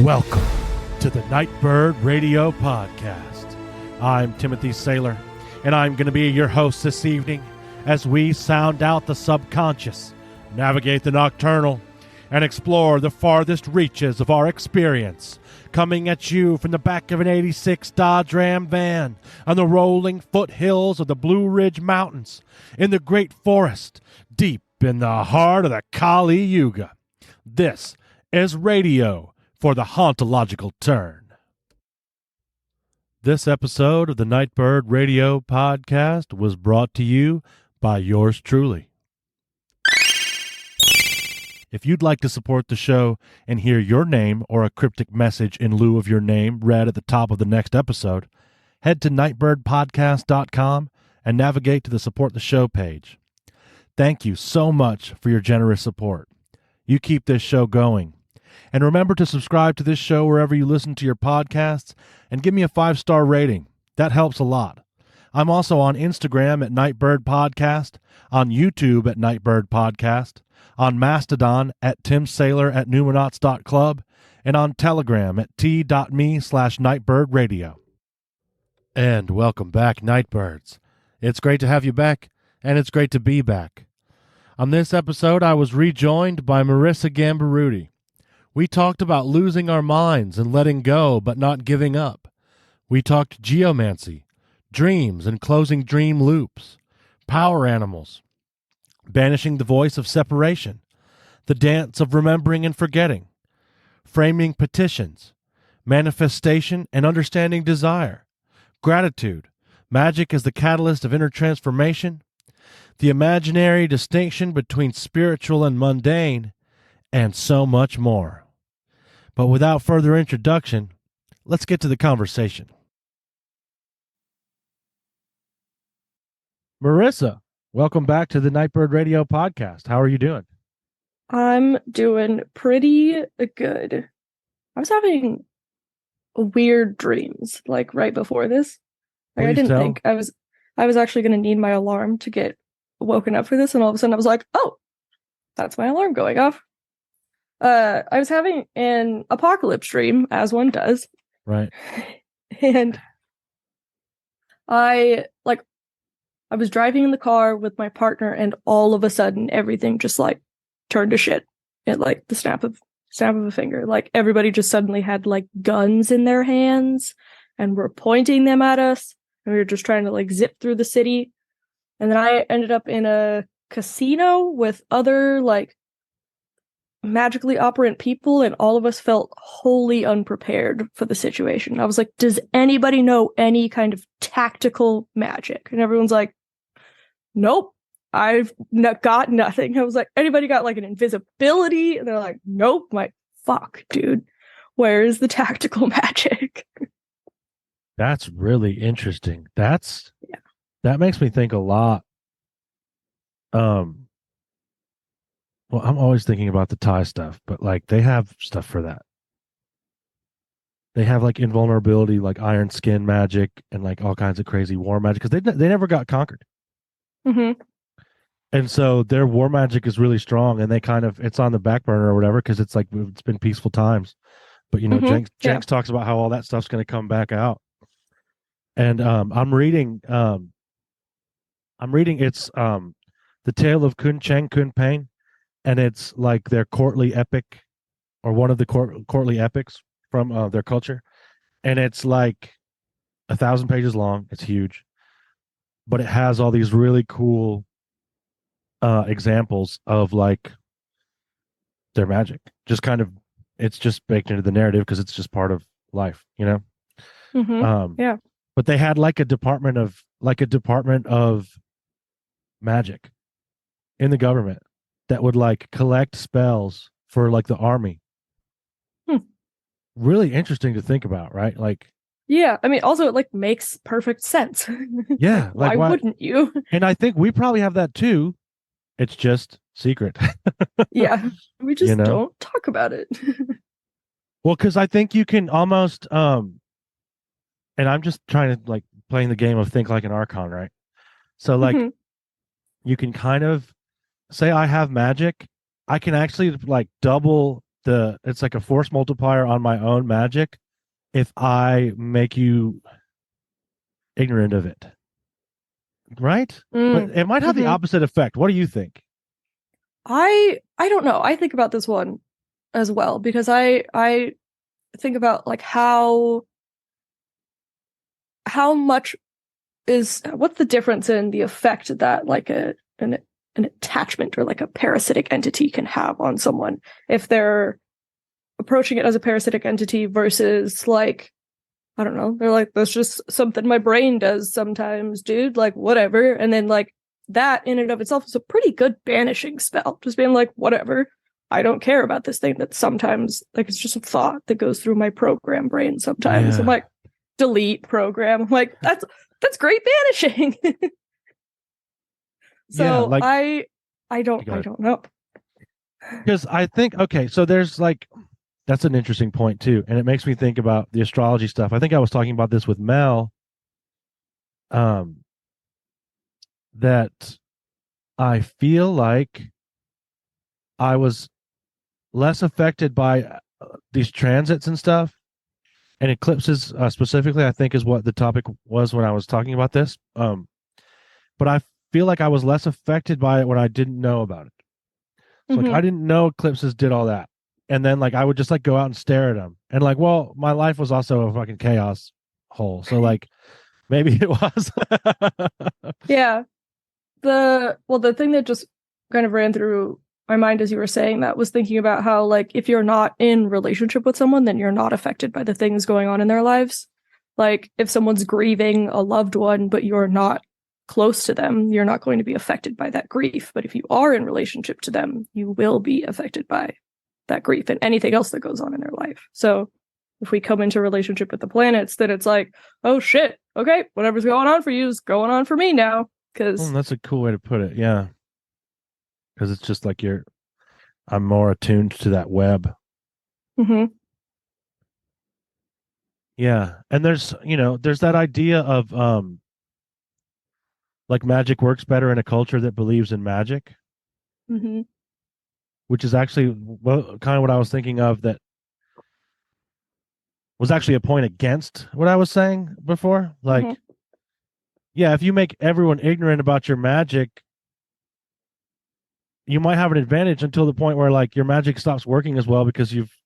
Welcome to the Nightbird Radio Podcast. I'm Timothy Saylor, and I'm going to be your host this evening as we sound out the subconscious, navigate the nocturnal, and explore the farthest reaches of our experience, coming at you from the back of an 86 Dodge Ram van on the rolling foothills of the Blue Ridge Mountains in the Great Forest, deep in the heart of the Kali Yuga. This is radio for the hauntological turn. This episode of the Nightbird Radio Podcast was brought to you by yours truly. If you'd like to support the show and hear your name or a cryptic message in lieu of your name read at the top of the next episode, head to nightbirdpodcast.com and navigate to the Support the Show page. Thank you so much for your generous support. You keep this show going. And remember to subscribe to this show wherever you listen to your podcasts and give me a 5-star rating. That helps a lot. I'm also on Instagram at Nightbird Podcast, on YouTube at Nightbird Podcast, on Mastodon at timsaylor@numinauts.club, and on Telegram at t.me/nightbirdradio. And welcome back, Nightbirds. It's great to have you back, and it's great to be back. On this episode, I was rejoined by Marissa Gamberutti. We talked about losing our minds and letting go, but not giving up. We talked geomancy, dreams and closing dream loops, power animals, banishing the voice of separation, the dance of remembering and forgetting, framing petitions, manifestation and understanding desire, gratitude, magic as the catalyst of inner transformation, the imaginary distinction between spiritual and mundane, and so much more. But without further introduction, let's get to the conversation. Marissa, welcome back to the Nightbird Radio Podcast. How are you doing? I'm doing pretty good. I was having weird dreams, like right before this. Like, I didn't think I was actually going to need my alarm to get woken up for this, and all of a sudden I was like, oh, that's my alarm going off. I was having an apocalypse dream, as one does. Right. And I was driving in the car with my partner, and all of a sudden everything just like turned to shit at like the snap of a finger. Like everybody just suddenly had like guns in their hands and were pointing them at us, and we were just trying to like zip through the city. And then I ended up in a casino with other like magically operant people, and all of us felt wholly unprepared for the situation. I was like, does anybody know any kind of tactical magic? And everyone's like, nope, I've got nothing. I was like, anybody got like an invisibility? And they're like, nope. I'm like, fuck, dude, where is the tactical magic? That's really interesting. That makes me think a lot. Well, I'm always thinking about the Thai stuff, but like they have stuff for that. They have like invulnerability, like iron skin magic, and like all kinds of crazy war magic because they never got conquered. Mm-hmm. And so their war magic is really strong, and it's on the back burner or whatever because it's been peaceful times. But you know, Jenks talks about how all that stuff's going to come back out. And I'm reading it's The Tale of Kun Cheng Kun Peng. And it's like their courtly epic, or one of the courtly epics from their culture. And it's like 1,000 pages long. It's huge. But it has all these really cool examples of like their magic. Just kind of, it's just baked into the narrative because it's just part of life, you know? Mm-hmm. Yeah. But they had like a department of magic in the government that would like collect spells for like the army. Really interesting to think about, right? Like, yeah, I mean, also it like makes perfect sense. Yeah, like, why wouldn't you? And I think we probably have that too. It's just secret. Yeah, we just don't talk about it. Well, because I think you can almost, and I'm just trying to like playing the game of think like an archon, right? So like, you can kind of say I have magic. I can actually like double it's like a force multiplier on my own magic if I make you ignorant of it. Right? But it might have the opposite effect. What do you think? I don't know. I think about this one as well because I think about like how much what's the difference in the effect that like an attachment or like a parasitic entity can have on someone if they're approaching it as a parasitic entity versus like, I don't know, they're like, that's just something my brain does sometimes, dude, like whatever. And then like that in and of itself is a pretty good banishing spell, just being like, whatever, I don't care about this thing that sometimes like it's just a thought that goes through my program brain sometimes. I'm like, delete program. I'm like, that's great banishing. So like, I don't know. Because I think, okay, so there's like, that's an interesting point too. And it makes me think about the astrology stuff. I think I was talking about this with Mel. That I feel like I was less affected by these transits and stuff. And eclipses specifically, I think is what the topic was when I was talking about this. But I feel like I was less affected by it when I didn't know about it. So like I didn't know eclipses did all that. And then like I would just like go out and stare at them. And like, well, my life was also a fucking chaos hole. So like maybe it was. Yeah. The thing that just kind of ran through my mind as you were saying that was thinking about how like if you're not in relationship with someone, then you're not affected by the things going on in their lives. Like if someone's grieving a loved one, but you're not close to them, you're not going to be affected by that grief. But if you are in relationship to them, you will be affected by that grief and anything else that goes on in their life. So if we come into relationship with the planets, then it's like, oh shit, okay, whatever's going on for you is going on for me now. Because that's a cool way to put it. Yeah. Because it's just like I'm more attuned to that web. Yeah. And there's that idea of like magic works better in a culture that believes in magic. Which is actually kind of what I was thinking of, that was actually a point against what I was saying before. Like, yeah, if you make everyone ignorant about your magic, you might have an advantage until the point where like your magic stops working as well because you've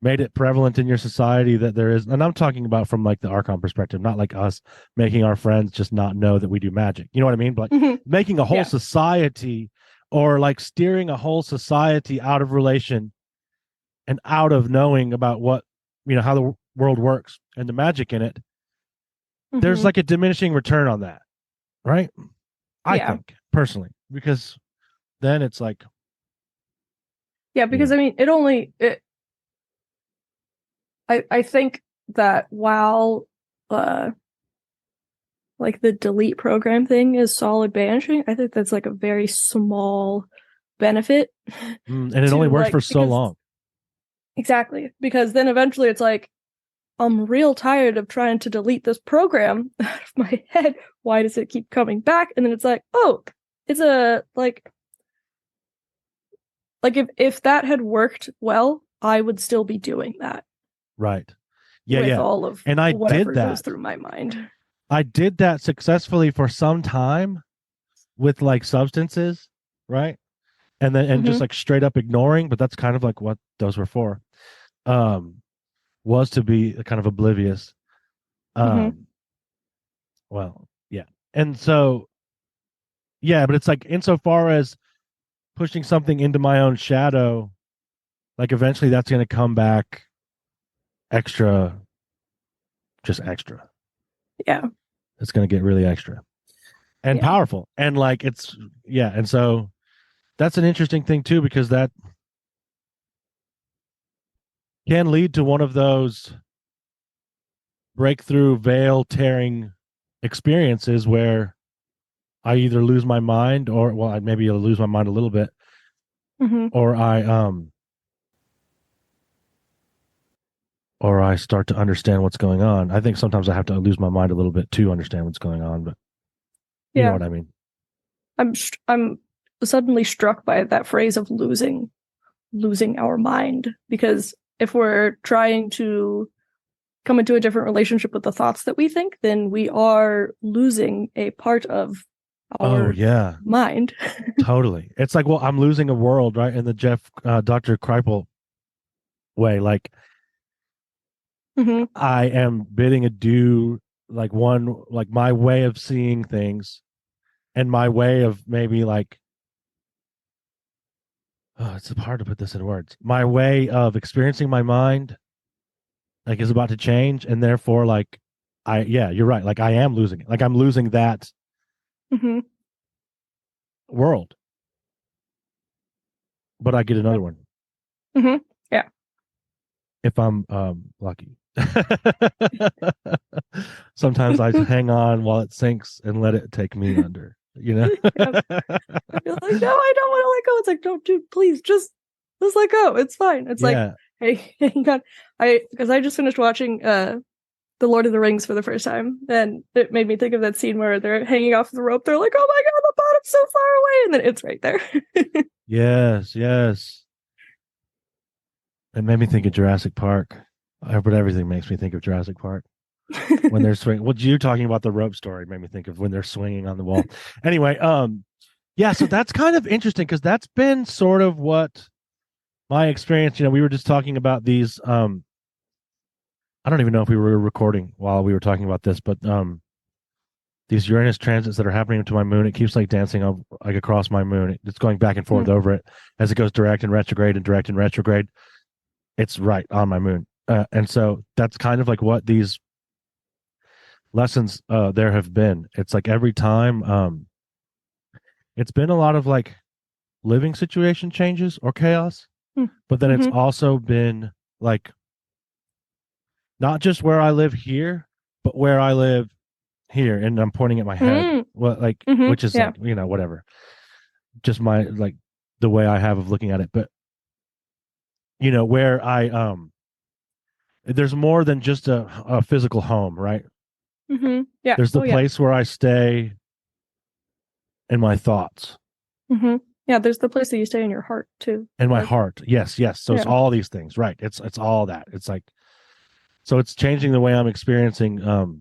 made it prevalent in your society that there is. And I'm talking about from like the Archon perspective, not like us making our friends just not know that we do magic. You know what I mean? But making a whole society or like steering a whole society out of relation and out of knowing about what, how the world works and the magic in it, there's like a diminishing return on that, right? I think personally, because then it's like, because I mean, I think that while like the delete program thing is solid banishing, I think that's like a very small benefit. And it only works for so long. Exactly. Because then eventually it's like, I'm real tired of trying to delete this program out of my head. Why does it keep coming back? And then it's like, oh, it's a like if that had worked well, I would still be doing that. Right. Yeah. With all of and I whatever did that. Goes through my mind. I did that successfully for some time with like substances, right? And then just like straight up ignoring, but that's kind of like what those were for. Was to be kind of oblivious. Well, yeah. And so, yeah, but it's like insofar as pushing something into my own shadow, like eventually that's going to come back just extra. Yeah. It's going to get really extra and powerful. And like, and so that's an interesting thing too, because that can lead to one of those breakthrough veil tearing experiences where I either lose my mind or maybe I'll lose my mind a little bit, or I start to understand what's going on. I think sometimes I have to lose my mind a little bit to understand what's going on, but you know what I mean. I'm suddenly struck by that phrase of losing losing our mind, because if we're trying to come into a different relationship with the thoughts that we think, then we are losing a part of our mind. Totally. It's like, well, I'm losing a world, right? In the Dr. Kreipel way, like I am bidding adieu, like my way of seeing things and my way of maybe like, it's hard to put this in words. My way of experiencing my mind like is about to change, and therefore like you're right, like I am losing it, like I'm losing that world, but I get another one if I'm lucky. Sometimes I hang on while it sinks and let it take me under, you know. You're like, no, I don't want to let go. It's like, don't, dude, please just let go. It's fine. It's like, hey, hang on. Because I just finished watching The Lord of the Rings for the first time, and it made me think of that scene where they're hanging off the rope. They're like, oh my god, the bottom's so far away, and then it's right there. Yes. It made me think of Jurassic Park. But everything makes me think of Jurassic Park. When they're swinging. What you talking about the rope story made me think of when they're swinging on the wall. Anyway, so that's kind of interesting because that's been sort of what my experience, we were just talking about these I don't even know if we were recording while we were talking about this, but these Uranus transits that are happening to my moon, it keeps like dancing up like across my moon. It's going back and forth over it as it goes direct and retrograde and direct and retrograde. It's right on my moon. And so that's kind of like what these lessons there have been. It's like every time it's been a lot of like living situation changes or chaos, but then it's also been like not just where I live here, but where I live here, and I'm pointing at my head. Well, like which is like, whatever. Just my like the way I have of looking at it. But where I there's more than just a physical home, right? Yeah. There's the place where I stay in my thoughts. Yeah, there's the place that you stay in your heart too. And my heart. Yes. So it's all these things, right? It's all that. It's like, so it's changing the way I'm experiencing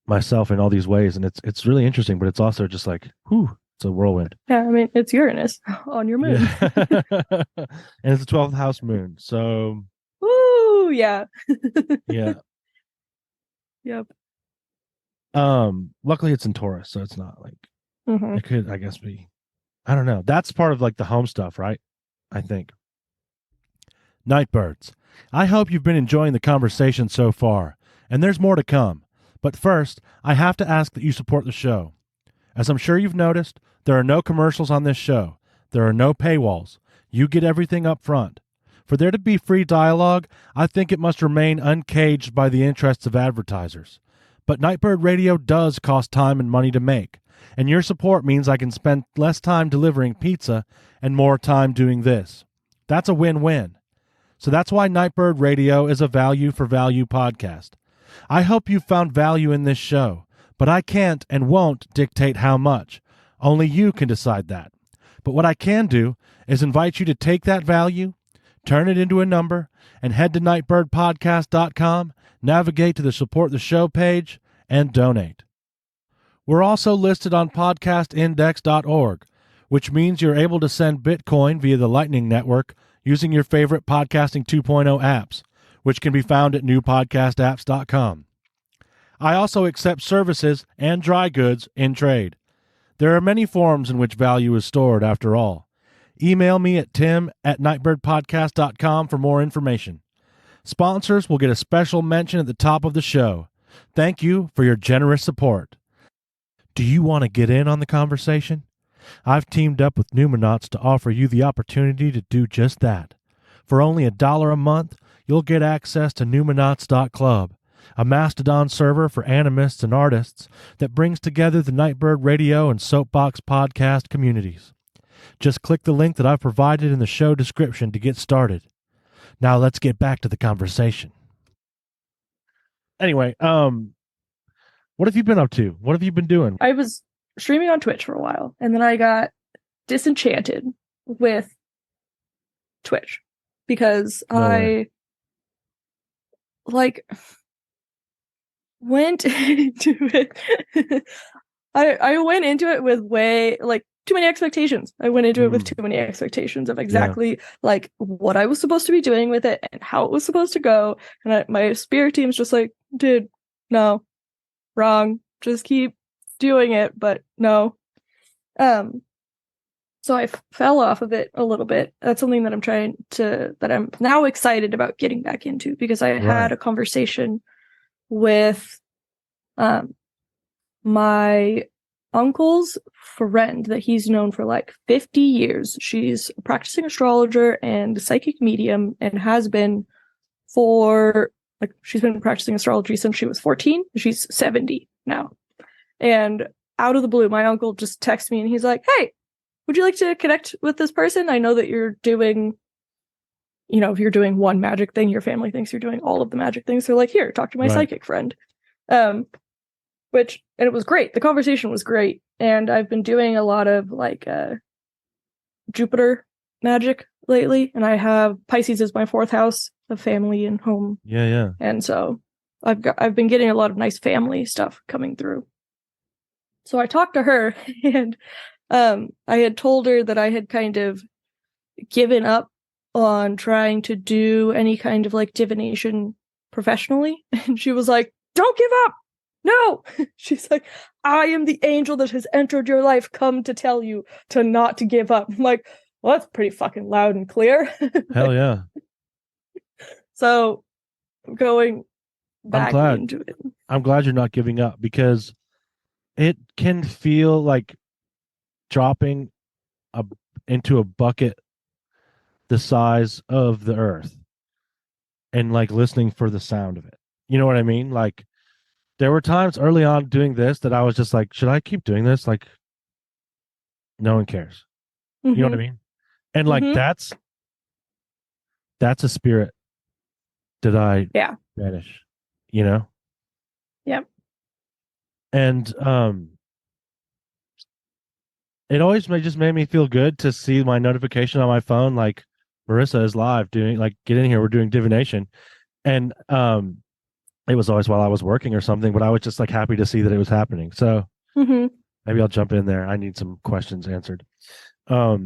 myself in all these ways, and it's really interesting, but it's also just like, it's a whirlwind. Yeah, I mean, it's Uranus on your moon. And it's a 12th house moon, so woo, yeah. Yeah. Yep. Luckily it's in Taurus, so it's not like it could, I guess, be, I don't know. That's part of like the home stuff, right? I think. Nightbirds, I hope you've been enjoying the conversation so far, and there's more to come. But first, I have to ask that you support the show. As I'm sure you've noticed, there are no commercials on this show. There are no paywalls. You get everything up front. For there to be free dialogue, I think it must remain uncaged by the interests of advertisers. But Nightbird Radio does cost time and money to make, and your support means I can spend less time delivering pizza and more time doing this. That's a win-win. So that's why Nightbird Radio is a value for value podcast. I hope you found value in this show, but I can't and won't dictate how much. Only you can decide that. But what I can do is invite you to take that value, turn it into a number, and head to nightbirdpodcast.com, navigate to the Support the Show page, and donate. We're also listed on podcastindex.org, which means you're able to send Bitcoin via the Lightning Network using your favorite Podcasting 2.0 apps, which can be found at newpodcastapps.com. I also accept services and dry goods in trade. There are many forms in which value is stored, after all. Email me at tim@nightbirdpodcast.com for more information. Sponsors will get a special mention at the top of the show. Thank you for your generous support. Do you want to get in on the conversation? I've teamed up with Numinauts to offer you the opportunity to do just that. For only $1 a month, you'll get access to Numinauts.club, a Mastodon server for animists and artists that brings together the Nightbird Radio and Soapbox podcast communities. Just click the link that I've provided in the show description to get started. Now let's get back to the conversation. Anyway, what have you been up to? What have you been doing? I was streaming on Twitch for a while, and then I got disenchanted with Twitch because No way. I like went into it. I went into it with way like too many expectations. I went into it with too many expectations of Yeah. exactly like what I was supposed to be doing with it and how it was supposed to go. And my spirit team's just like, dude, no, wrong. Just keep doing it, but no. Um, so I fell off of it a little bit. That's something that I'm now excited about getting back into because I had a conversation with um my uncle's friend that he's known for like 50 years. She's a practicing astrologer and psychic medium and has been for like she's been practicing astrology since she was 14. She's 70 now. And out of the blue, my uncle just texts me and he's like, "Hey, would you like to connect with this person? I know that you're doing, if you're doing one magic thing, your family thinks you're doing all of the magic things. So like, here, talk to my psychic friend." And it was great. The conversation was great. And I've been doing a lot of like Jupiter magic lately. And I have Pisces as my fourth house of family and home. Yeah. And so I've been getting a lot of nice family stuff coming through. So I talked to her and I had told her that I had kind of given up on trying to do any kind of like divination professionally. And she was like, "Don't give up. No." She's like, "I am the angel that has entered your life, come to tell you not to give up." I'm like, well, that's pretty fucking loud and clear. Hell yeah. So going back into it. I'm glad you're not giving up because it can feel like dropping into a bucket the size of the earth and like listening for the sound of it. You know what I mean? Like there were times early on doing this that I was just like, should I keep doing this? Like no one cares. You know what I mean? And like that's a spirit that I banish, Yep. And it always just made me feel good to see my notification on my phone like Marissa is live doing like get in here, we're doing divination. And it was always while I was working or something, but I was just like happy to see that it was happening. So maybe I'll jump in there. I need some questions answered. I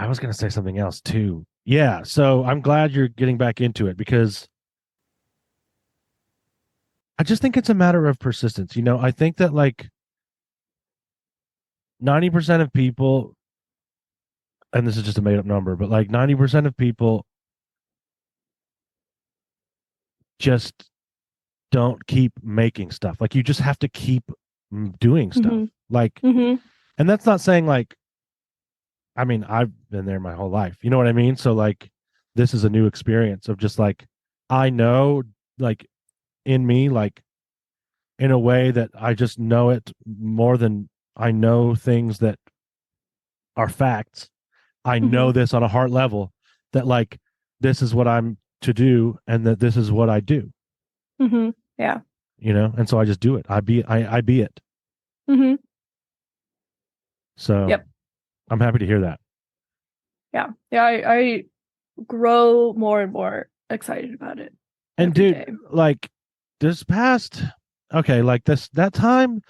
was going to say something else too. Yeah. So I'm glad you're getting back into it because I just think it's a matter of persistence. I think that like 90% of people, and this is just a made up number, but like 90% of people just don't keep making stuff. Like you just have to keep doing stuff. Like, and that's not saying like, I mean, I've been there my whole life. You know what I mean? So like, this is a new experience of just like, I know like in me, like in a way that I just know it more than I know things that are facts. I know this on a heart level that like, this is what I'm to do and that this is what I do. Yeah. And so I just do it. I be it. So yep. I'm happy to hear that. Yeah. I grow more and more excited about it. And dude, day. Like this past, okay, like that time,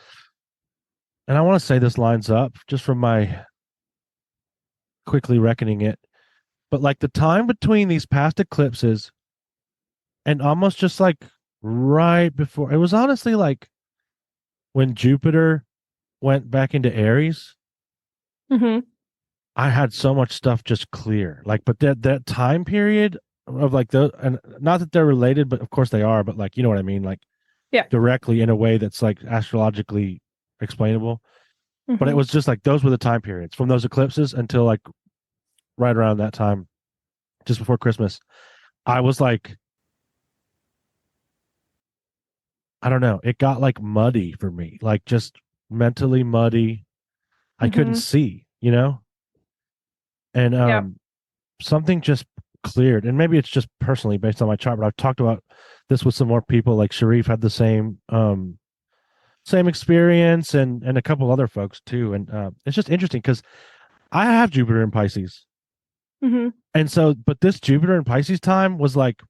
and I want to say this lines up just from my quickly reckoning it, but like the time between these past eclipses and almost just like right before, it was honestly like when Jupiter went back into Aries. I had so much stuff just clear. Like, but that time period of like and not that they're related, but of course they are, but like, you know what I mean? Like, directly in a way that's like astrologically explainable. But it was just like those were the time periods from those eclipses until like right around that time, just before Christmas. I was like, I don't know. It got like muddy for me, like just mentally muddy. I couldn't see, and something just cleared. And maybe it's just personally based on my chart, but I've talked about this with some more people. Like Sharif had the same experience, and a couple other folks too. And it's just interesting because I have Jupiter in Pisces. Mm-hmm. And so, but this Jupiter in Pisces time was like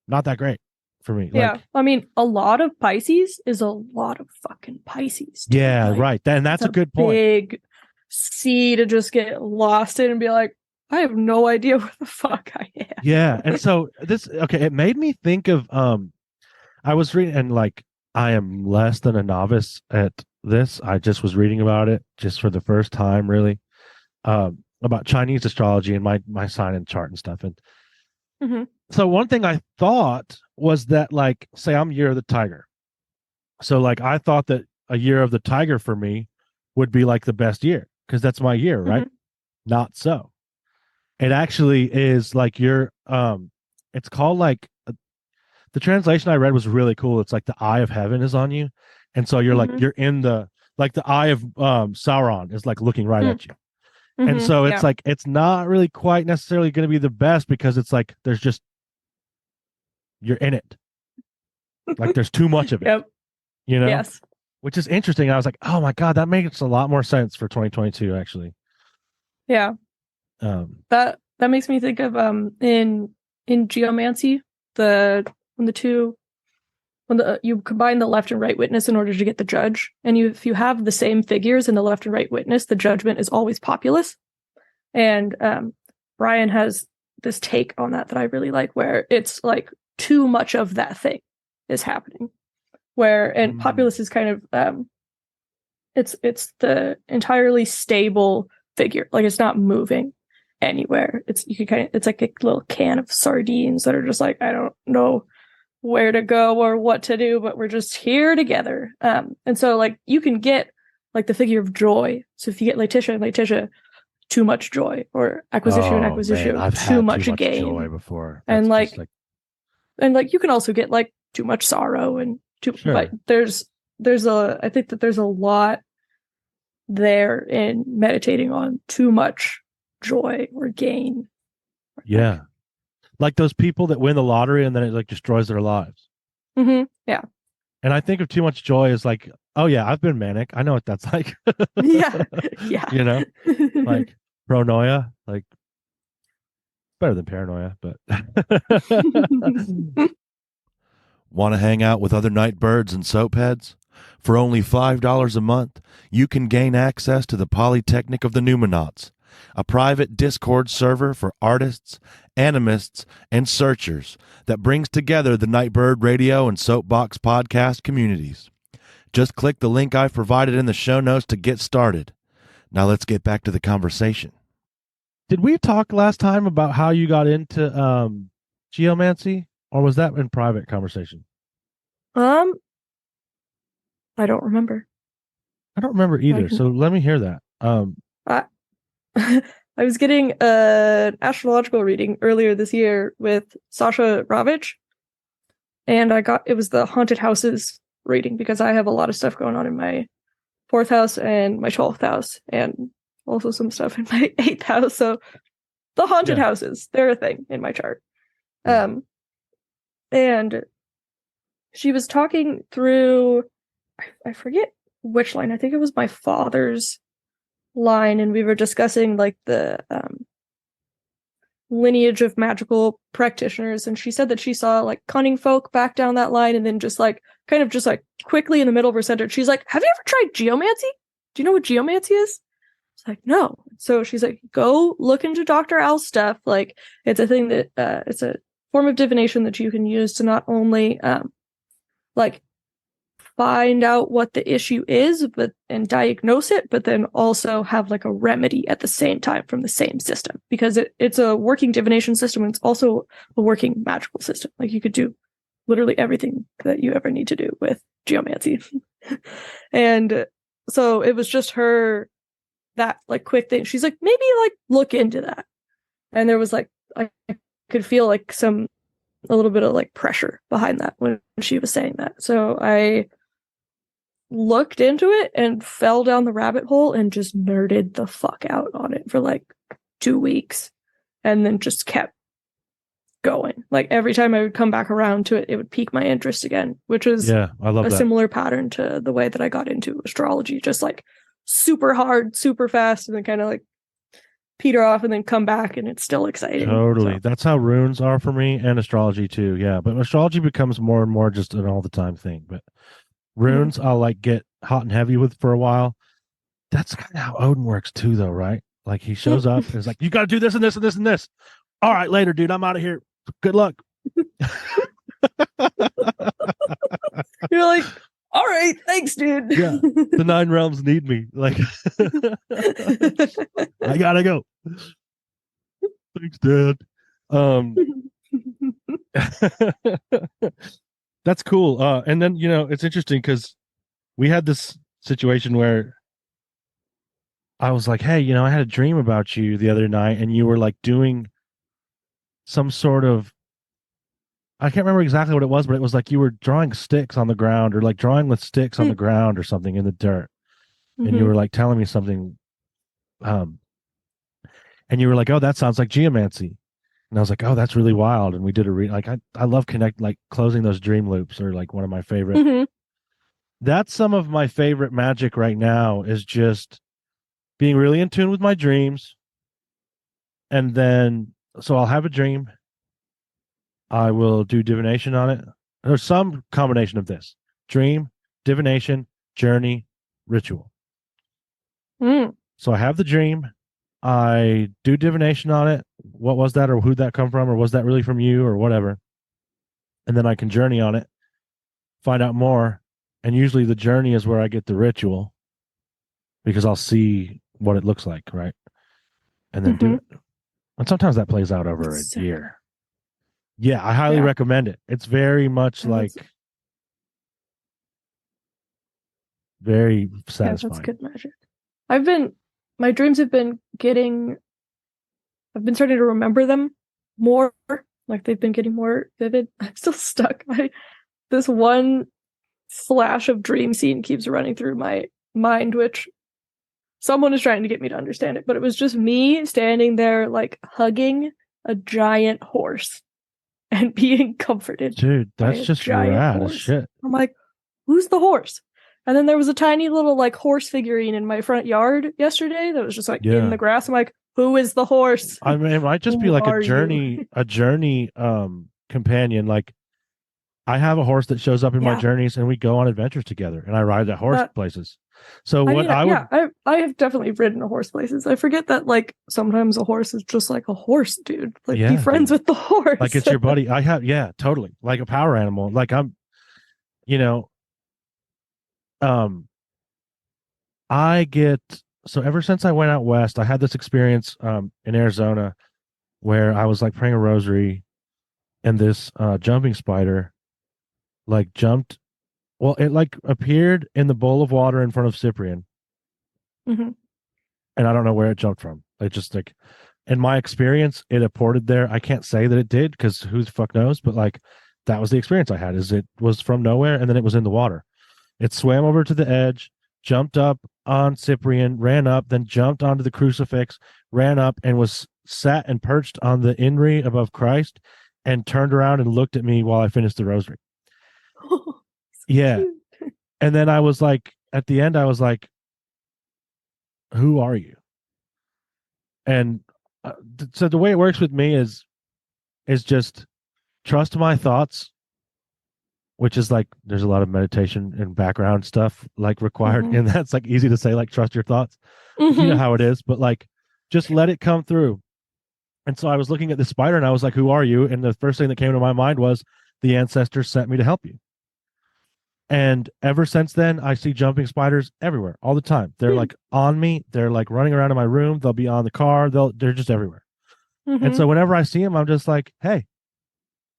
not that great for me. Yeah. Like, I mean, a lot of Pisces is a lot of fucking Pisces. Dude. yeah, like, right. And that's a good point. Big sea to just get lost in and be like, I have no idea where the fuck I am. Yeah. And so it made me think of I was reading, and like I am less than a novice at this. I just was reading about it just for the first time, really, about Chinese astrology and my sign and chart and stuff. And Mm-hmm. so one thing I thought was that, like, say I'm year of the tiger. So like I thought that a year of the tiger for me would be like the best year because that's my year, right? Mm-hmm. Not so. It actually is like it's called like the translation I read was really cool. It's like the eye of heaven is on you. And so you're like Mm-hmm. you're in the like the eye of Sauron is like looking right at you. Mm-hmm. And so it's Yeah. like it's not really quite necessarily going to be the best because it's like there's just you're in it. Like there's too much of it. Yep. You know? Yes. Which is interesting. I was like, oh my God, that makes a lot more sense for 2022, actually. Yeah. That makes me think of in Geomancy, you combine the left and right witness in order to get the judge, and if you have the same figures in the left and right witness, the judgment is always populous. And Brian has this take on that I really like, where it's like too much of that thing is happening. And populous is kind of it's the entirely stable figure, like it's not moving anywhere. It's like a little can of sardines that are just like, I don't know where to go or what to do, but we're just here together. And so like you can get like the figure of joy. So if you get Letitia, too much joy, or acquisition, Man, I've too had much too much gain. joy before. That's and like you can also get like too much sorrow and sure. But I think that there's a lot there in meditating on too much joy or gain. Yeah. Like those people that win the lottery and then it like destroys their lives. Mm-hmm. Yeah. And I think of too much joy as like, oh yeah, I've been manic. I know what that's like. Yeah. Yeah. You know, like pronoia, like better than paranoia, but want to hang out with other night birds and soapheads? For only $5 a month, you can gain access to the Polytechnic of the Numinauts, a private Discord server for artists, animists, and searchers that brings together the Nightbird Radio and Soapbox podcast communities. Just click the link I've provided in the show notes to get started. Now let's get back to the conversation. Did we talk last time about how you got into geomancy, or was that in private conversation? I don't remember. I don't remember either. So let me hear that. I was getting an astrological reading earlier this year with Sasha Ravich, and it was the haunted houses reading because I have a lot of stuff going on in my 4th house and my 12th house, and also some stuff in my 8th house. So the haunted houses, they're a thing in my chart. And she was talking through, I forget which line. I think it was my father's line, and we were discussing like the lineage of magical practitioners, and she said that she saw like cunning folk back down that line, and then just like kind of just like quickly in the middle of her sentence, she's like, have you ever tried geomancy? Do you know what geomancy is? It's like, no. So she's like, go look into Dr. Al's stuff. Like, it's a thing that it's a form of divination that you can use to not only like find out what the issue is and diagnose it, but then also have like a remedy at the same time from the same system, because it's a working divination system, and it's also a working magical system. Like you could do literally everything that you ever need to do with geomancy. And so it was just her, that like quick thing. She's like, maybe like look into that. And there was like, I could feel like a little bit of like pressure behind that when she was saying that. So I looked into it and fell down the rabbit hole and just nerded the fuck out on it for like 2 weeks, and then just kept going. Like every time I would come back around to it, it would pique my interest again, which is I love a that. similar pattern to the way that I got into astrology, just like super hard, super fast, and then kind of like peter off and then come back and it's still exciting. Totally. So. That's how runes are for me, and astrology too. Yeah. But astrology becomes more and more just an all the time thing. But runes I'll like get hot and heavy with for a while. That's kind of how Odin works too, though, right? Like he shows up and is like, you gotta do this and this and this and this. All right, later, dude. I'm out of here. Good luck. You're like, all right, thanks, dude. Yeah. The 9 realms need me. Like I gotta go. Thanks, Dad. That's cool. And then it's interesting because we had this situation where I was like, hey, I had a dream about you the other night, and you were like doing some sort of, I can't remember exactly what it was, but it was like you were drawing sticks on the ground, or like drawing with sticks on the ground or something in the dirt. And you were like telling me something. And you were like, oh, that sounds like geomancy. And I was like, oh, that's really wild. And we did I love closing those dream loops are like one of my favorite. That's some of my favorite magic right now, is just being really in tune with my dreams. And then, so I'll have a dream. I will do divination on it. There's some combination of this: dream, divination, journey, ritual. So I have the dream. I do divination on it. What was that, or who'd that come from, or was that really from you, or whatever? And then I can journey on it, find out more. And usually the journey is where I get the ritual, because I'll see what it looks like, right? And then do it. And sometimes that plays out over a year. Yeah, I highly recommend it. It's very much very satisfying. That's good magic. My dreams have been I've been starting to remember them more. Like they've been getting more vivid. I'm still stuck. This one flash of dream scene keeps running through my mind, which someone is trying to get me to understand it, but it was just me standing there like hugging a giant horse and being comforted. Dude, that's just rad as shit. I'm like, who's the horse? And then there was a tiny little like horse figurine in my front yard yesterday that was just like in the grass. I'm like, who is the horse? I mean, it might just be like a journey companion. Like I have a horse that shows up in my journeys, and we go on adventures together, and I ride that horse places. So I have definitely ridden a horse places. I forget that like sometimes a horse is just like a horse, dude. Like be friends with the horse. Like it's your buddy. Totally. Like a power animal. Like so ever since I went out west, I had this experience in Arizona where I was like praying a rosary, and this jumping spider like jumped. Well, it like appeared in the bowl of water in front of Cyprian. And I don't know where it jumped from. It just like, in my experience, it apported there. I can't say that it did, because who the fuck knows, but like that was the experience I had, is it was from nowhere, and then it was in the water. It swam over to the edge, jumped up on Cyprian, ran up, then jumped onto the crucifix, ran up, and was sat and perched on the inri above Christ, and turned around and looked at me while I finished the rosary. Yeah. And then I was like, at the end, I was like, who are you? And so the way it works with me is just trust my thoughts, which is like, there's a lot of meditation and background stuff like required. And that's like easy to say, like, trust your thoughts. You know how it is, but like, just let it come through. And so I was looking at the spider, and I was like, who are you? And the first thing that came to my mind was, the ancestors sent me to help you. And ever since then, I see jumping spiders everywhere all the time. They're like on me. They're like running around in my room. They'll be on the car. They're just everywhere. And so whenever I see them, I'm just like, hey,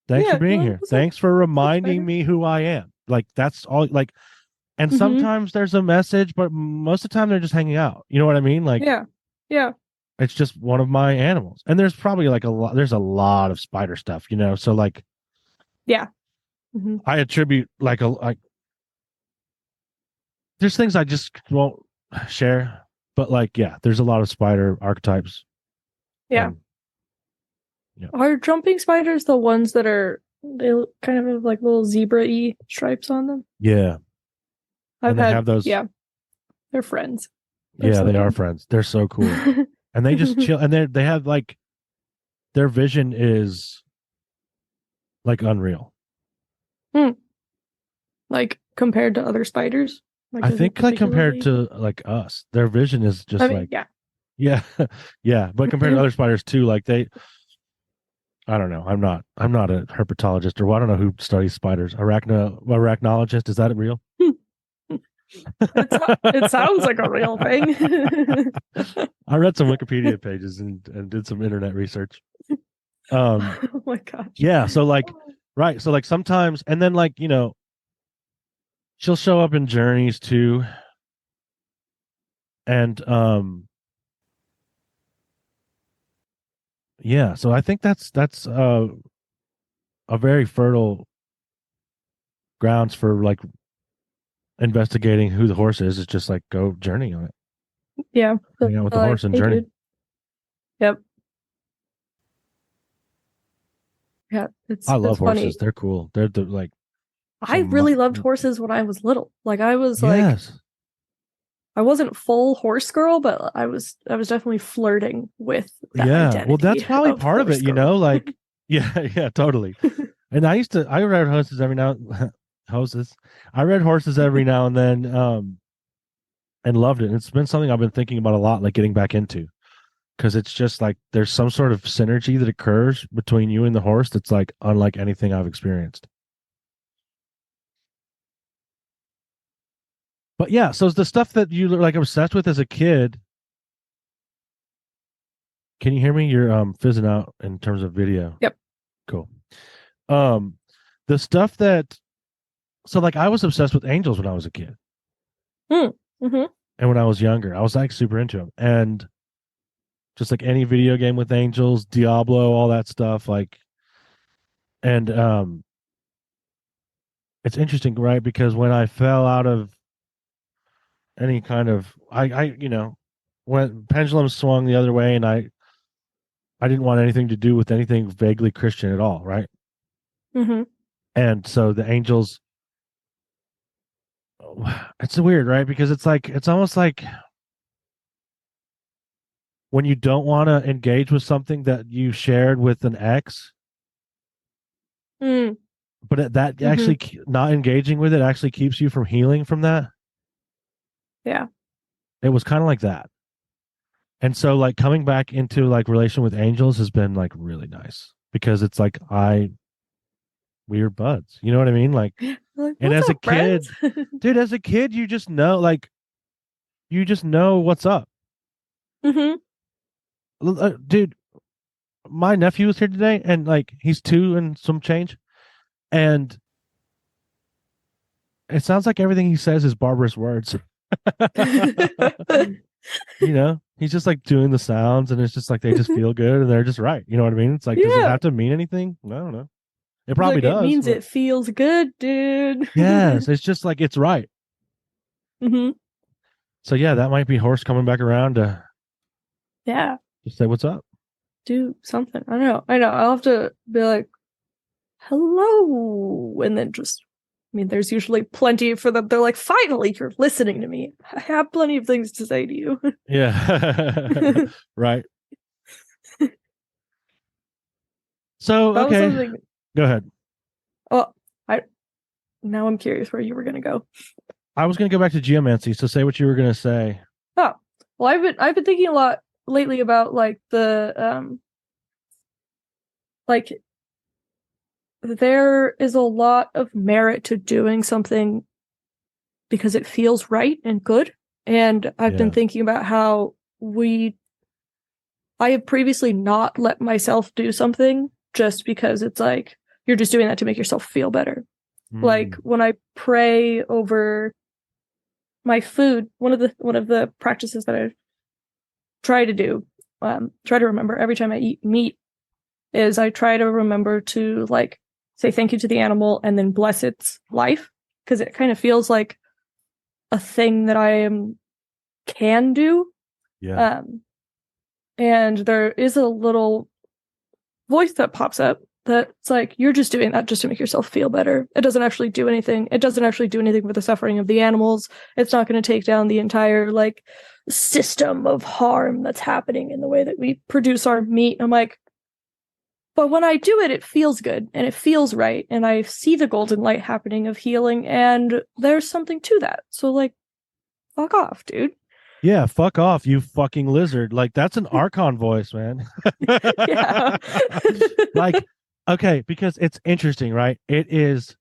thanks for being here. Thanks for reminding me who I am. Like, that's all. Like, and sometimes there's a message, but most of the time they're just hanging out. You know what I mean? Like, yeah. It's just one of my animals. And there's probably like there's a lot of spider stuff, So like, I attribute like there's things I just won't share, but like, there's a lot of spider archetypes. Yeah. Are jumping spiders the ones that they kind of have like little zebra-y stripes on them? Yeah. Have those. Yeah. They're friends. They are friends. They're so cool. And and they just chill, and they have like their vision is like unreal. Like compared to other spiders? Like, I is it think like compared particularly? to like us, their vision is just I mean, like yeah. yeah, yeah. But compared to other spiders too, like I don't know. I'm not a herpetologist, or I don't know who studies spiders. Arachnologist, is that real? It sounds like a real thing. I read some Wikipedia pages and did some internet research. Oh my gosh. Yeah, so like right, so like sometimes, and then like, you know, she'll show up in journeys too. And yeah, so I think that's a very fertile grounds for like investigating who the horse is just like go journey on it. Yeah. Hang out with the Like, horse and hey, journey. dude. Yep. Yeah, I love it's funny. horses. They're cool. They're like I really loved horses when I was little. Like I was like, yes. I wasn't full horse girl, but I was definitely flirting with that Yeah. identity. Well, that's probably part of it, you know, like yeah, totally. And I read horses every now houses. I read horses every now and then and loved it. And it's been something I've been thinking about a lot, like getting back into. Because it's just like there's some sort of synergy that occurs between you and the horse that's like unlike anything I've experienced. But yeah, so the stuff that you like obsessed with as a kid. Can you hear me? You're fizzing out in terms of video. Yep. Cool. Um the stuff that so like I was obsessed with angels when I was a kid. Mm-hmm. And when I was younger, I was like super into them. And just like any video game with angels, Diablo, all that stuff, like and it's interesting, right? Because when I fell out of any kind of I you know, when pendulum swung the other way and I didn't want anything to do with anything vaguely Christian at all, right? Mm-hmm. And so the angels, it's weird, right? Because it's like it's almost like when you don't want to engage with something that you shared with an ex, Mm. but that actually not engaging with it actually keeps you from healing from that. Yeah. It was kind of like that. And so like coming back into like relation with angels has been like really nice because it's like we're buds. You know what I mean? Like, Like, and as a kid, dude, as a kid, you just know, like, you just know what's up. Mm-hmm. Dude, my nephew was here today and like he's 2 and some change. And it sounds like everything he says is barbarous words. You know, he's just like doing the sounds and it's just like they just feel good and they're just right. You know what I mean? It's like, does it have to mean anything? I don't know. It probably like, does. It means it feels good, dude. Yes, it's just like it's right. Mm-hmm. So yeah, that might be horse coming back around to just say what's up. Do something. I know. I'll have to be like, hello, and then just there's usually plenty for them. They're like, finally, you're listening to me. I have plenty of things to say to you. Yeah. Right. So, okay. Go ahead. Oh, now I'm curious where you were going to go. I was going to go back to geomancy. So say what you were going to say. Oh, well, I've been thinking a lot lately about like the, like there is a lot of merit to doing something because it feels right and good. And I've been thinking about how I have previously not let myself do something just because it's like, you're just doing that to make yourself feel better. Like when I pray over my food, one of the practices that I try to do, try to remember every time I eat meat is I try to remember to like say thank you to the animal and then bless its life, because it kind of feels like a thing that I can do. Yeah. And there is a little voice that pops up that's like, you're just doing that just to make yourself feel better. It doesn't actually do anything. It doesn't actually do anything with the suffering of the animals. It's not going to take down the entire like system of harm that's happening in the way that we produce our meat. I'm like, but when I do it, it feels good and it feels right. And I see the golden light happening of healing, and there's something to that. So, like, fuck off, dude. Yeah, fuck off, you fucking lizard. Like, that's an Archon voice, man. Yeah. Like, okay, because it's interesting, right? It is,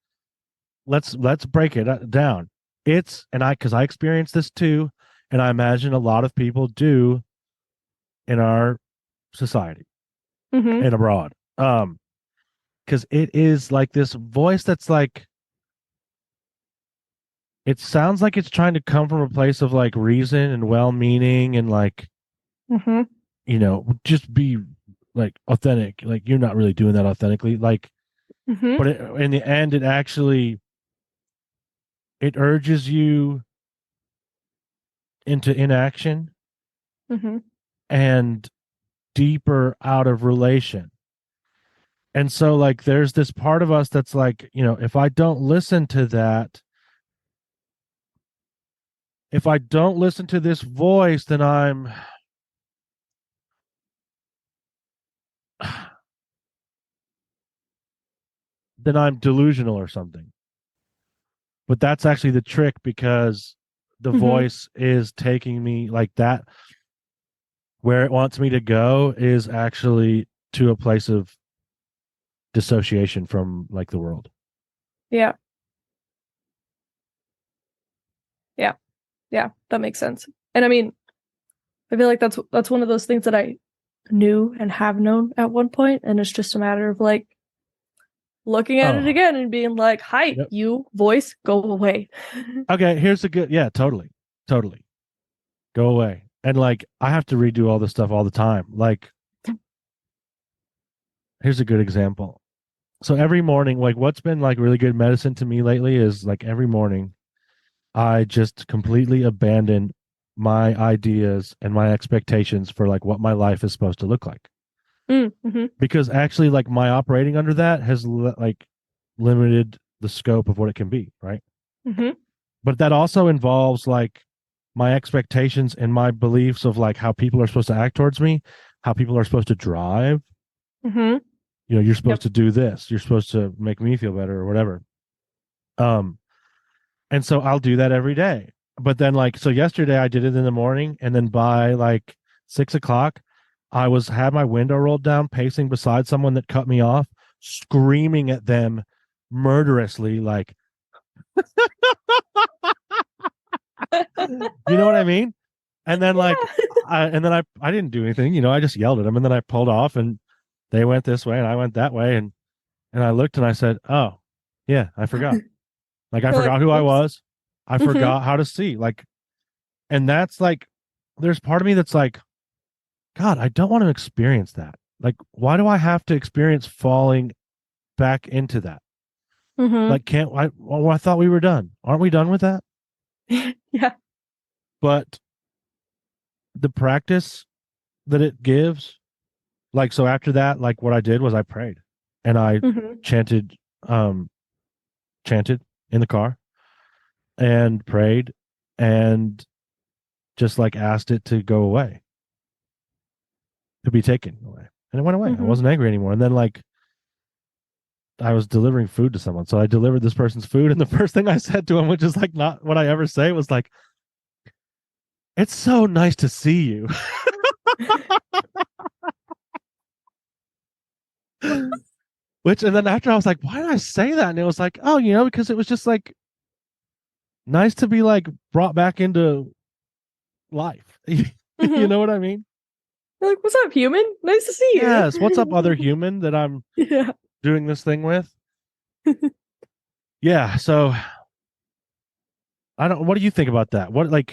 let's break it down. It's, and because I experienced this too, and I imagine a lot of people do in our society Mm-hmm. and abroad. Because it is like this voice that's like, it sounds like it's trying to come from a place of like reason and well-meaning and like, Mm-hmm. just be like authentic. Like, you're not really doing that authentically. Like, Mm-hmm. but in the end, it actually, it urges you into inaction Mm-hmm. and deeper out of relation. And so, like, there's this part of us that's like, if I don't listen to that, if I don't listen to this voice, then I'm delusional or something. But that's actually the trick, because the Mm-hmm. voice is taking me like that. Where it wants me to go is actually to a place of dissociation from like the world. Yeah. Yeah. Yeah. That makes sense. And I mean, I feel like that's one of those things that I knew and have known at one point, and it's just a matter of like looking at it again and being like, "Hi, Yep. you voice, go away." Okay, here's a good, yeah, totally. Go away. And like, I have to redo all this stuff all the time. Like, here's a good example. So every morning, like, what's been like really good medicine to me lately is like every morning I just completely abandon my ideas and my expectations for like what my life is supposed to look like. Mm-hmm. Because actually, like, my operating under that has like limited the scope of what it can be, right? Mm-hmm. But that also involves like my expectations and my beliefs of like how people are supposed to act towards me, how people are supposed to drive. Mm-hmm. You're supposed Yep. to do this, you're supposed to make me feel better or whatever. And so I'll do that every day. But then, like, so yesterday I did it in the morning, and then by like 6 o'clock I had my window rolled down, pacing beside someone that cut me off, screaming at them murderously, like, you know what I mean? And then like, I didn't do anything, I just yelled at them, and then I pulled off, and they went this way and I went that way, and I looked and I said, "Oh, yeah, I forgot." Like, I You're forgot like, who I "Oops." was. I Mm-hmm. forgot how to see. Like, and that's like, there's part of me that's like, God, I don't want to experience that. Like, why do I have to experience falling back into that? Mm-hmm. Like, can't I? Well, I thought we were done. Aren't we done with that? Yeah. But the practice that it gives, like, so after that, like, what I did was I prayed and I Mm-hmm. chanted, um, chanted in the car and prayed and just like asked it to go away, to be taken away. And it went away. I Mm-hmm. wasn't angry anymore. And then, like, I was delivering food to someone. So I delivered this person's food. And the first thing I said to him, which is like not what I ever say, was like, "It's so nice to see you." Which, and then after I was like, why did I say that? And it was like, oh, because it was just like nice to be like brought back into life. You Mm-hmm. know what I mean? You're like, "What's up, human? Nice to see you." Yes. What's up, other human that I'm Yeah. doing this thing with? Yeah. So what do you think about that? What, like,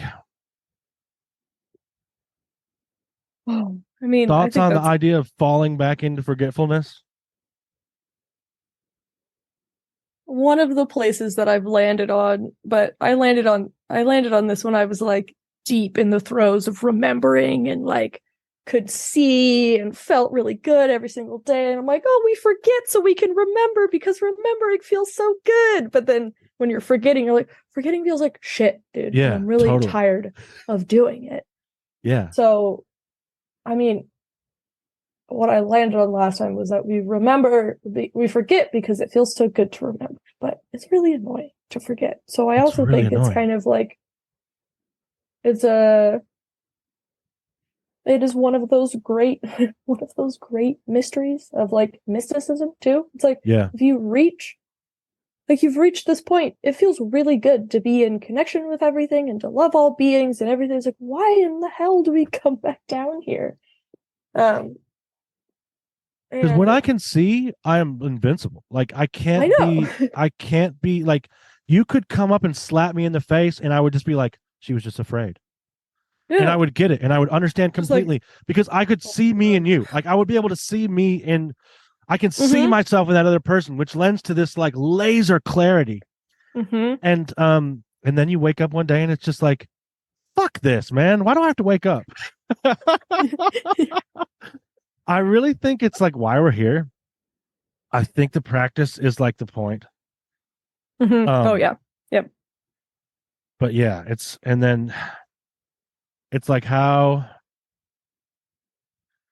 Oh, I mean, I thoughts think on the that's idea of falling back into forgetfulness? one of the places that I've landed on, but I landed on this when I was like deep in the throes of remembering and like could see and felt really good every single day. And I'm like, "Oh, we forget so we can remember because remembering feels so good." But then when you're forgetting, you're like, forgetting feels like shit, dude. And Yeah, I'm really totally. tired of doing it. Yeah. So, I mean, what I landed on last time was that we forget because it feels so good to remember, but it's really annoying to forget. So I also really think it's annoying. kind of like, it is one of those great mysteries of like mysticism too. It's like, Yeah. if you've reached this point, it feels really good to be in connection with everything and to love all beings and everything. It's like, why in the hell do we come back down here? Because when And I can see, I am invincible. Like I know. I can't be like, you could come up and slap me in the face and I would just be like, she was just afraid. And I would get it and I would understand completely because I could see me in you. Like I would be able to see me in, I can see myself in that other person, which lends to this like laser clarity. And then you wake up one day and it's just like, fuck this, man. Why do I have to wake up? I really think it's like why we're here. I think the practice is like the point. Oh yeah. Yep. But yeah, and then it's like how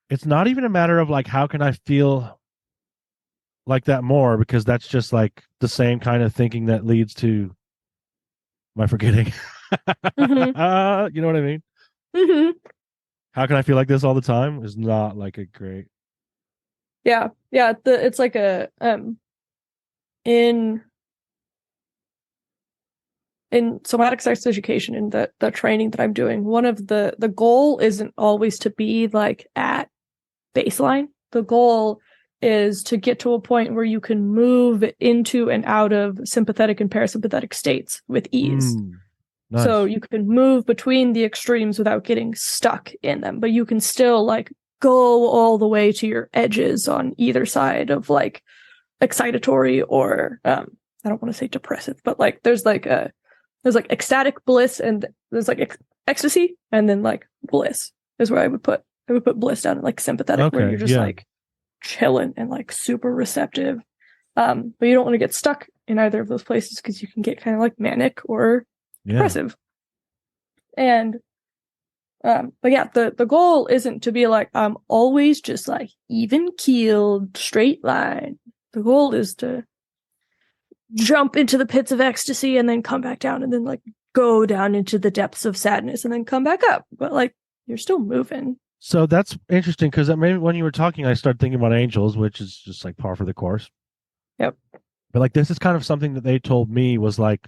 it's not even a matter of like how can I feel like that more, because that's just like the same kind of thinking that leads to my forgetting. You know what I mean? How can I feel like this all the time is not like a great. Yeah. It's like a in somatic sex education, in the training that I'm doing, one of the goal isn't always to be like at baseline. The goal is to get to a point where you can move into and out of sympathetic and parasympathetic states with ease. Nice. So you can move between the extremes without getting stuck in them, but you can still like go all the way to your edges on either side of like excitatory or I don't want to say depressive, but like there's like ecstatic bliss and there's like ecstasy, and then like bliss is where I would put bliss down in like sympathetic, where you're just like chilling and like super receptive. But you don't want to get stuck in either of those places because you can get kind of like manic or depressive. And but yeah, the goal isn't to be like I'm always just like even keeled straight line. The goal is to jump into the pits of ecstasy and then come back down, and then like go down into the depths of sadness and then come back up. But like you're still moving. So that's interesting because maybe when you were talking, I started thinking about angels, which is just like par for the course. Yep. But like this is kind of something that they told me was like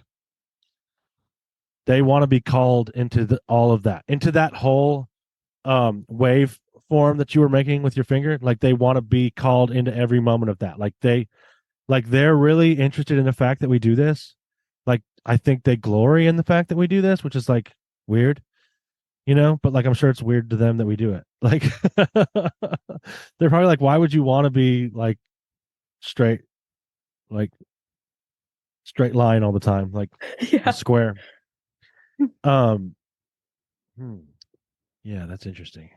they want to be called into all of that, into that whole wave form that you were making with your finger. Like they want to be called into every moment of that. Like they're really interested in the fact that we do this. Like I think they glory in the fact that we do this, which is like weird, but like I'm sure it's weird to them that we do it. Like they're probably like, why would you want to be like straight line all the time, like square? Yeah, that's interesting.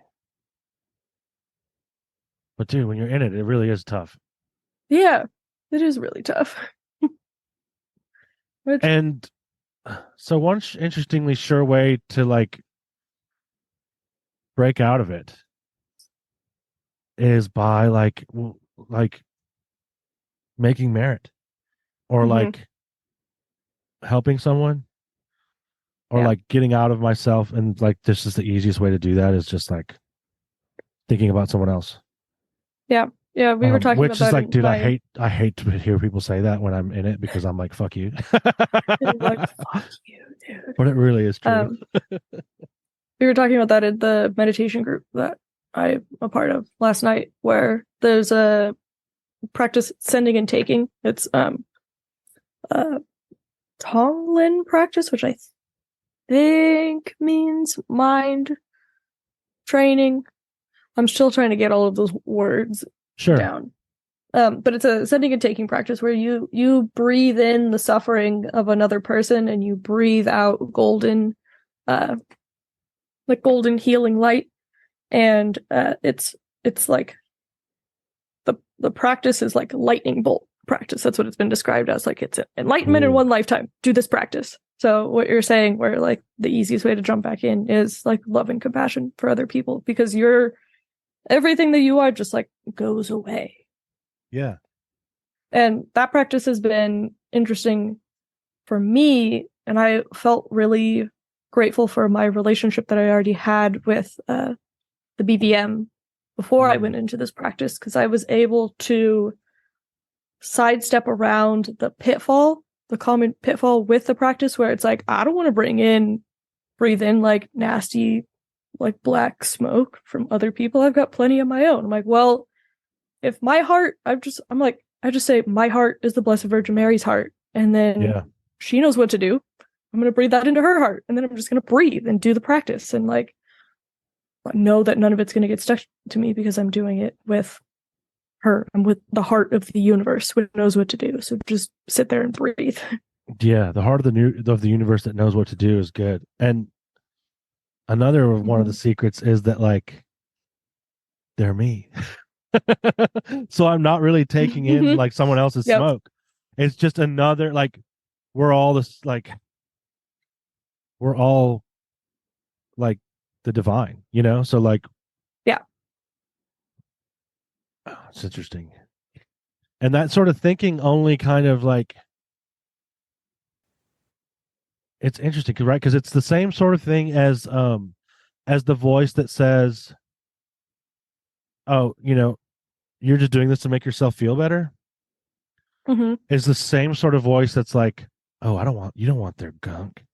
But dude, when you're in it, it really is tough. Yeah, it is really tough. And so one interestingly sure way to like break out of it is by like making merit or like helping someone or like getting out of myself. And like this is the easiest way to do that is just like thinking about someone else. Yeah we were talking which about is that like, dude, I hate to hear people say that when I'm in it, because I'm like, fuck you. Like, fuck you, dude. But it really is true. We were talking about that in the meditation group that I'm a part of last night, where there's a practice sending and taking. It's a Tonglen practice, which I think means mind training. I'm still trying to get all of those words down. But it's a sending and taking practice where you breathe in the suffering of another person and you breathe out golden healing light. And it's like the practice is like lightning bolt practice. That's what it's been described as. Like it's enlightenment in one lifetime. Do this practice. So what you're saying, where like the easiest way to jump back in is like love and compassion for other people, because everything that you are just like goes away. Yeah. And that practice has been interesting for me, and I felt really grateful for my relationship that I already had with the BVM before I went into this practice, because I was able to sidestep around the common pitfall with the practice, where it's like, I don't want to breathe in like nasty, like black smoke from other people. I've got plenty of my own. I'm like, well, if my heart, I just say my heart is the Blessed Virgin Mary's heart, and then she knows what to do. I'm going to breathe that into her heart, and then I'm just going to breathe and do the practice, and like know that none of it's going to get stuck to me because I'm doing it with her. I'm with the heart of the universe, which knows what to do. So just sit there and breathe. Yeah, the heart of the universe that knows what to do is good. And another one of the secrets is that like they're me. So I'm not really taking in like someone else's smoke. It's just another, like, we're all like the divine, you know? So like, yeah. Oh, it's interesting. And that sort of thinking only kind of like, it's interesting, right? Because it's the same sort of thing as the voice that says, oh, you know, you're just doing this to make yourself feel better. Is the same sort of voice that's like, oh, you don't want their gunk.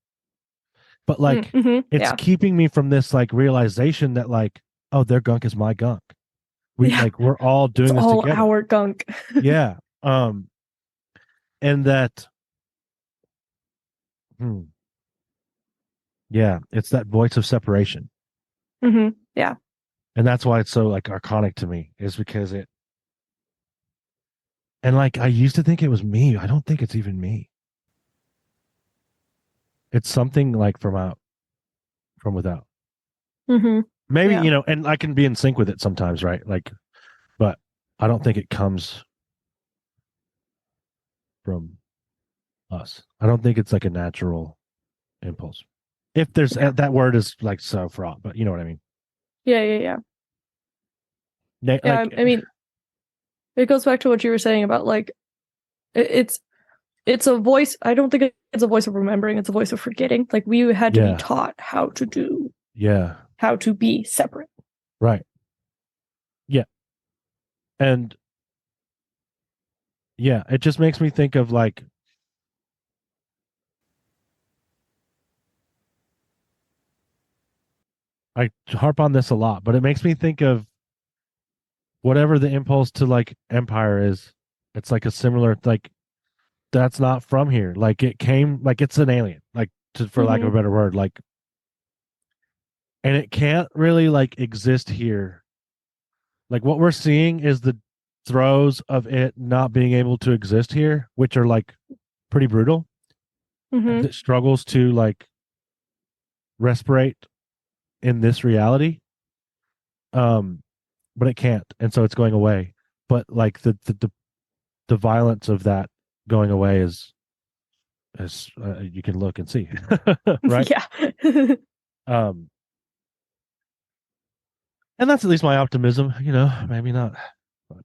But like, it's keeping me from this like realization that like, oh, their gunk is my gunk. We're all doing this together. Our gunk. Yeah. And that, yeah, it's that voice of separation. Yeah. And that's why it's so like archonic to me, is because and like I used to think it was me. I don't think it's even me. It's something like from without. Maybe, you know, and I can be in sync with it sometimes, right? Like, but I don't think it comes from us. I don't think it's like a natural impulse. If there's that word is like so fraught, but you know what I mean? Yeah. I mean, it goes back to what you were saying about like, it's a voice. I don't think it's a voice of remembering. It's a voice of forgetting. Like we had to be taught how to do. Yeah. How to be separate. Right. Yeah. And yeah, it just makes me think of like, I harp on this a lot, but it makes me think of whatever the impulse to like empire is. It's like a similar, like, that's not from here. Like it came, like it's an alien, like for lack of a better word, like, and it can't really like exist here. Like what we're seeing is the throes of it not being able to exist here, which are like pretty brutal. It struggles to like respirate in this reality, but it can't, and so it's going away. But like the violence of that going away is you can look and see. Right. And that's at least my optimism, you know. Maybe not, but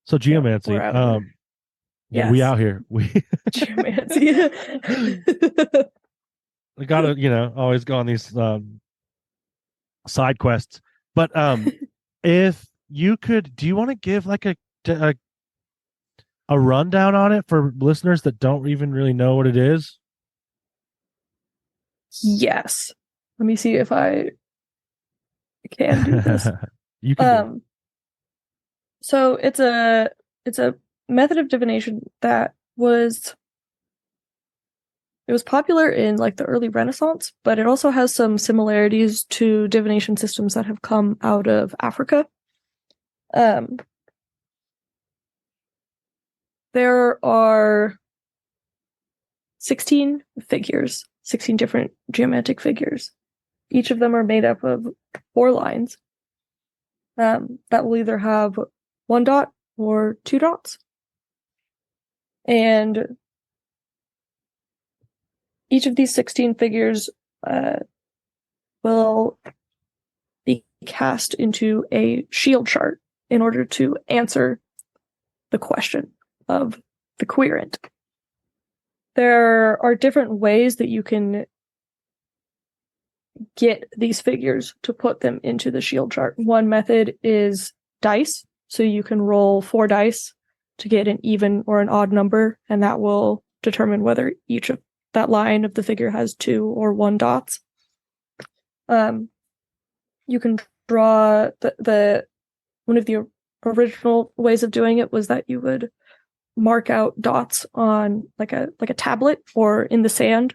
so geomancy, yeah, we out here. We geomancy. We gotta, you know, always go on these side quests. But if you could, do you want to give like a rundown on it for listeners that don't even really know what it is? Yes. Let me see if I can do this. You can do it. So it's a method of divination that was popular in like the early Renaissance, but it also has some similarities to divination systems that have come out of Africa. There are 16 figures, 16 different geomantic figures. Each of them are made up of 4 lines. that will either have 1 dot or 2 dots. And each of these 16 figures will be cast into a shield chart in order to answer the question of the querent. There are different ways that you can get these figures to put them into the shield chart. One method is dice. So you can roll 4 dice to get an even or an odd number, and that will determine whether each of that line of the figure has 2 or 1 dots. You can draw the one of the original ways of doing it was that you would mark out dots on like a tablet or in the sand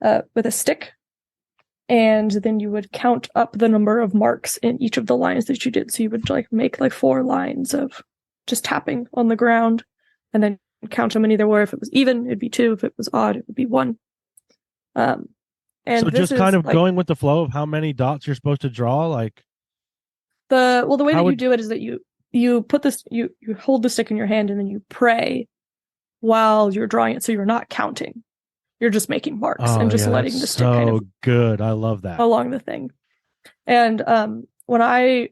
with a stick, and then you would count up the number of marks in each of the lines that you did. So you would like make like 4 lines of just tapping on the ground, and then count how many there were. If it was even, it'd be 2. If it was odd, it would be 1. And so this just kind of like, going with the flow of how many dots you're supposed to draw, like the way that you do it is that you put this, you hold the stick in your hand and then you pray while you're drawing it, so you're not counting. You're just making marks and just letting the stick kind of good. I love that. Along the thing. And when I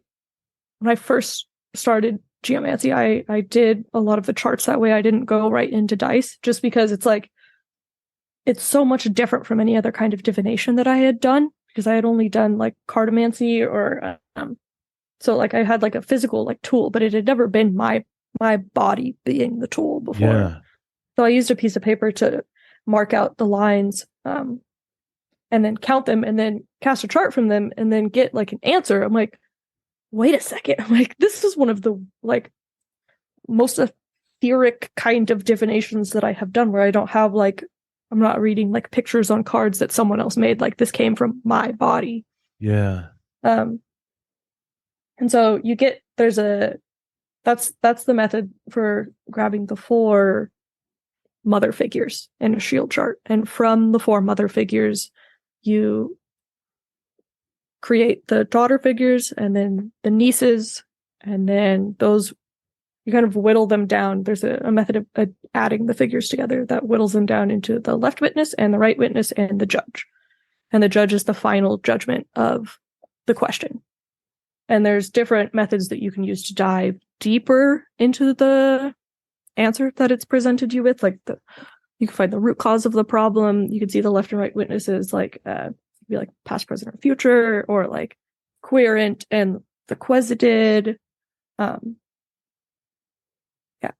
first started Geomancy, I did a lot of the charts that way. I didn't go right into dice just because it's so much different from any other kind of divination that I had done, because I had only done like cartomancy or so like I had like a physical like tool, but it had never been my body being the tool before. Yeah. So I used a piece of paper to mark out the lines and then count them and then cast a chart from them and then get like an answer. I'm like, wait a second. I'm like, this is one of the like most etheric kind of divinations that I have done, where I don't have like, I'm not reading like pictures on cards that someone else made. Like this came from my body. Yeah. And so you get, that's the method for grabbing the 4 mother figures in a shield chart. And from the 4 mother figures, you create the daughter figures and then the nieces, and then those, you kind of whittle them down. There's a method of adding the figures together that whittles them down into the left witness and the right witness and the judge. And the judge is the final judgment of the question. And there's different methods that you can use to dive deeper into the answer that it's presented you with. Like you can find the root cause of the problem. You can see the left and right witnesses, like be like past, present, or future, or like querent and the quesited. Yeah,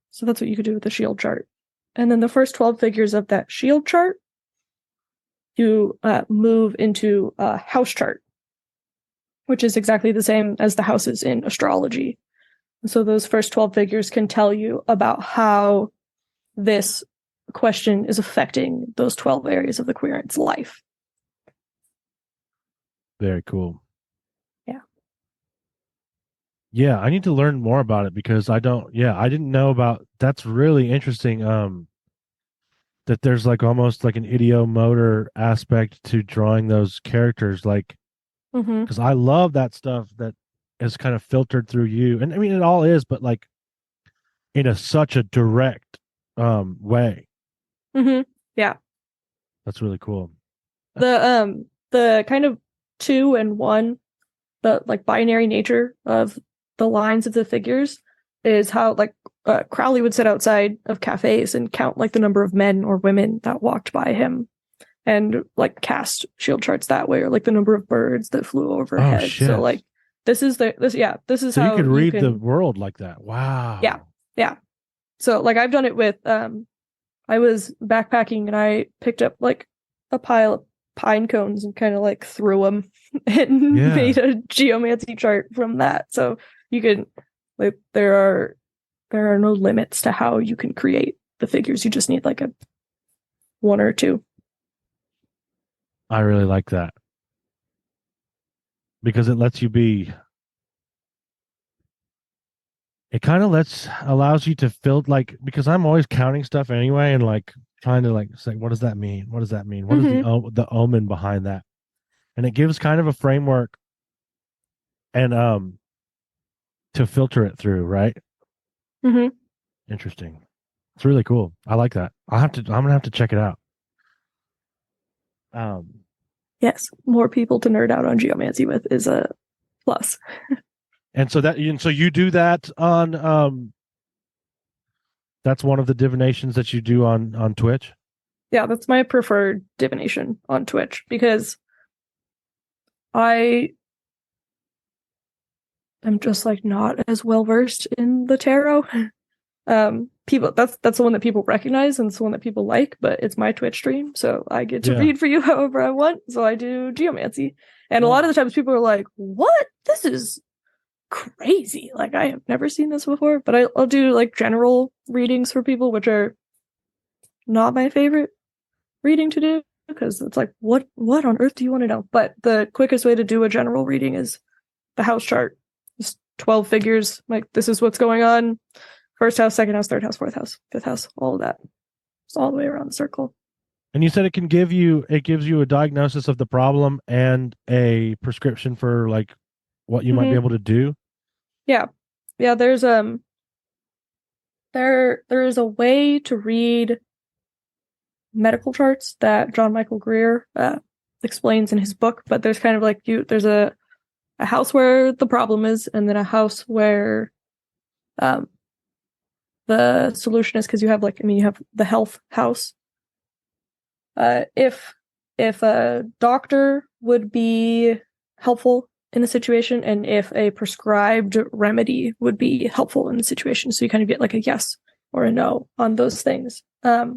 so that's what you could do with the shield chart. And then the first 12 figures of that shield chart, you move into a house chart, which is exactly the same as the houses in astrology. And so those first 12 figures can tell you about how this question is affecting those 12 areas of the querent's life. Very cool. Yeah. Yeah, I need to learn more about it because I didn't know about, that's really interesting. That there's like almost like an idiomotor aspect to drawing those characters, like, because I love that stuff that is kind of filtered through you, and I mean it all is, but like in such a direct way. Yeah, that's really cool. The kind of 2 and 1, the like binary nature of the lines of the figures is how like Crowley would sit outside of cafes and count like the number of men or women that walked by him, and like cast shield charts that way, or like the number of birds that flew overhead. Oh, shit. So like this is so how you could read the world like that. Wow. Yeah. So like I've done it with I was backpacking and I picked up like a pile of pine cones and kind of like threw them and made a geomancy chart from that. So you can like there are no limits to how you can create the figures. You just need like a 1 or 2. I really like that because it lets you be. It kind of allows you to fill, like, because I'm always counting stuff anyway, and like trying to like say, what does that mean? What does that mean? What is the omen behind that? And it gives kind of a framework. And to filter it through, right? Hmm. Interesting. It's really cool. I like that. I'm gonna have to check it out. Yes, more people to nerd out on geomancy with is a plus. And so you do that on that's one of the divinations that you do on Twitch. Yeah, that's my preferred divination on Twitch because I am just like not as well versed in the tarot. People that's the one that people recognize and it's the one that people like, but it's my Twitch stream, so I get to read for you however I want. So I do geomancy. And a lot of the times people are like, "What? This is crazy. Like I have never seen this before." But I'll do like general readings for people, which are not my favorite reading to do because it's like what on earth do you want to know? But the quickest way to do a general reading is the house chart. Just 12 figures. Like this is what's going on. First house, second house, third house, fourth house, fifth house, all of that. It's all the way around the circle. And you said it gives you a diagnosis of the problem and a prescription for like what you might be able to do. Yeah. Yeah, there's there is a way to read medical charts that John Michael Greer explains in his book, but there's kind of like there's a house where the problem is, and then a house where the solution is, because you have you have the health house. If a doctor would be helpful in a situation, and if a prescribed remedy would be helpful in the situation, so you kind of get like a yes or a no on those things. I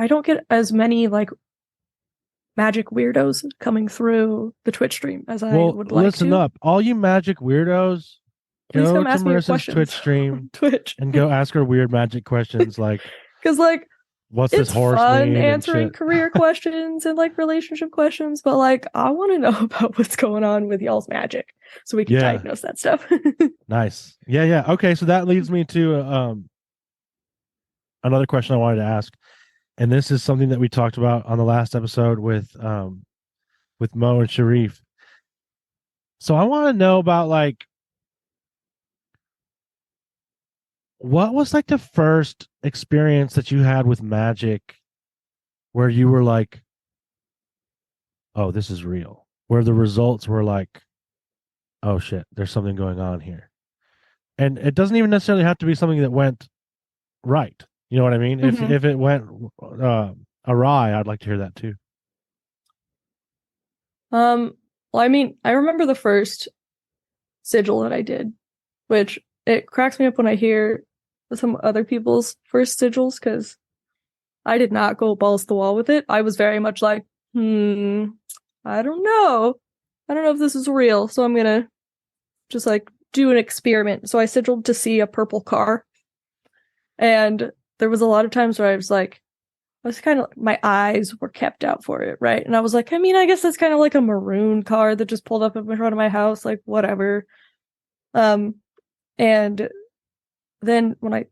don't get as many like magic weirdos coming through the Twitch stream as I would like to. Listen up, all you magic weirdos. Please go come to ask me your Marissa's questions Twitch stream Twitch. and go ask her weird magic questions like because like what's it's this horse fun mean answering career questions and like relationship questions, but like I want to know about what's going on with y'all's magic so we can diagnose that stuff. Nice. Yeah. Okay, so that leads me to another question I wanted to ask, and this is something that we talked about on the last episode with Mo and Sharif. So I want to know about like what was like the first experience that you had with magic where you were like, oh, this is real, where the results were like, oh shit, there's something going on here. And it doesn't even necessarily have to be something that went right. You know what I mean? If it went awry, I'd like to hear that too. Well, I mean, I remember the first sigil that I did, which it cracks me up when I hear some other people's first sigils, because I did not go balls to the wall with it. I was very much like, I don't know. I don't know if this is real, so I'm gonna just like do an experiment. So I sigiled to see a purple car. And there was a lot of times where I was kind of, my eyes were kept out for it, right? And I was like, I mean, I guess that's kind of like a maroon car that just pulled up in front of my house, like whatever. And then when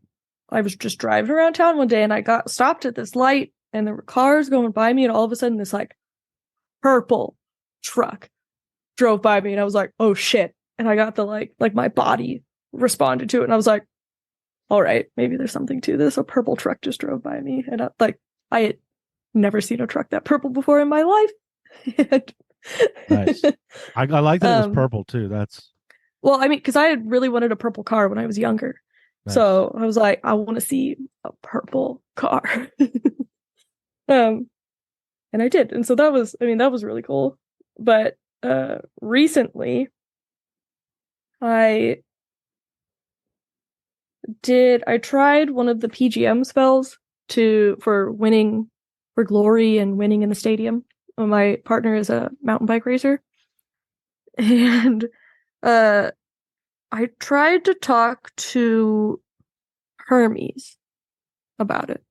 I was just driving around town one day and I got stopped at this light and there were cars going by me, and all of a sudden this like purple truck drove by me and I was like, oh shit. And I got the like my body responded to it and I was like, all right, maybe there's something to this. A purple truck just drove by me, and I had never seen a truck that purple before in my life. Nice. I like that it was purple too. That's well, I mean, because I had really wanted a purple car when I was younger, so I was like, I want to see a purple car. And I did, and so that was really cool. But recently, I tried one of the PGM spells for winning for glory and winning in the stadium. My partner is a mountain bike racer, and I tried to talk to Hermes about it,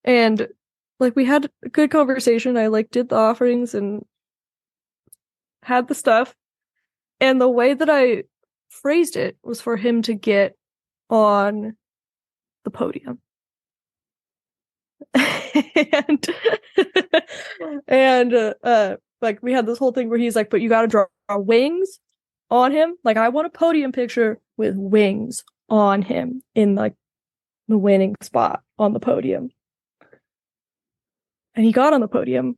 and like we had a good conversation. I like did the offerings and had the stuff, and the way that I phrased it was for him to get on the podium. and like we had this whole thing where he's like, but you got to draw wings on him. Like, I want a podium picture with wings on him in like the winning spot on the podium. And he got on the podium,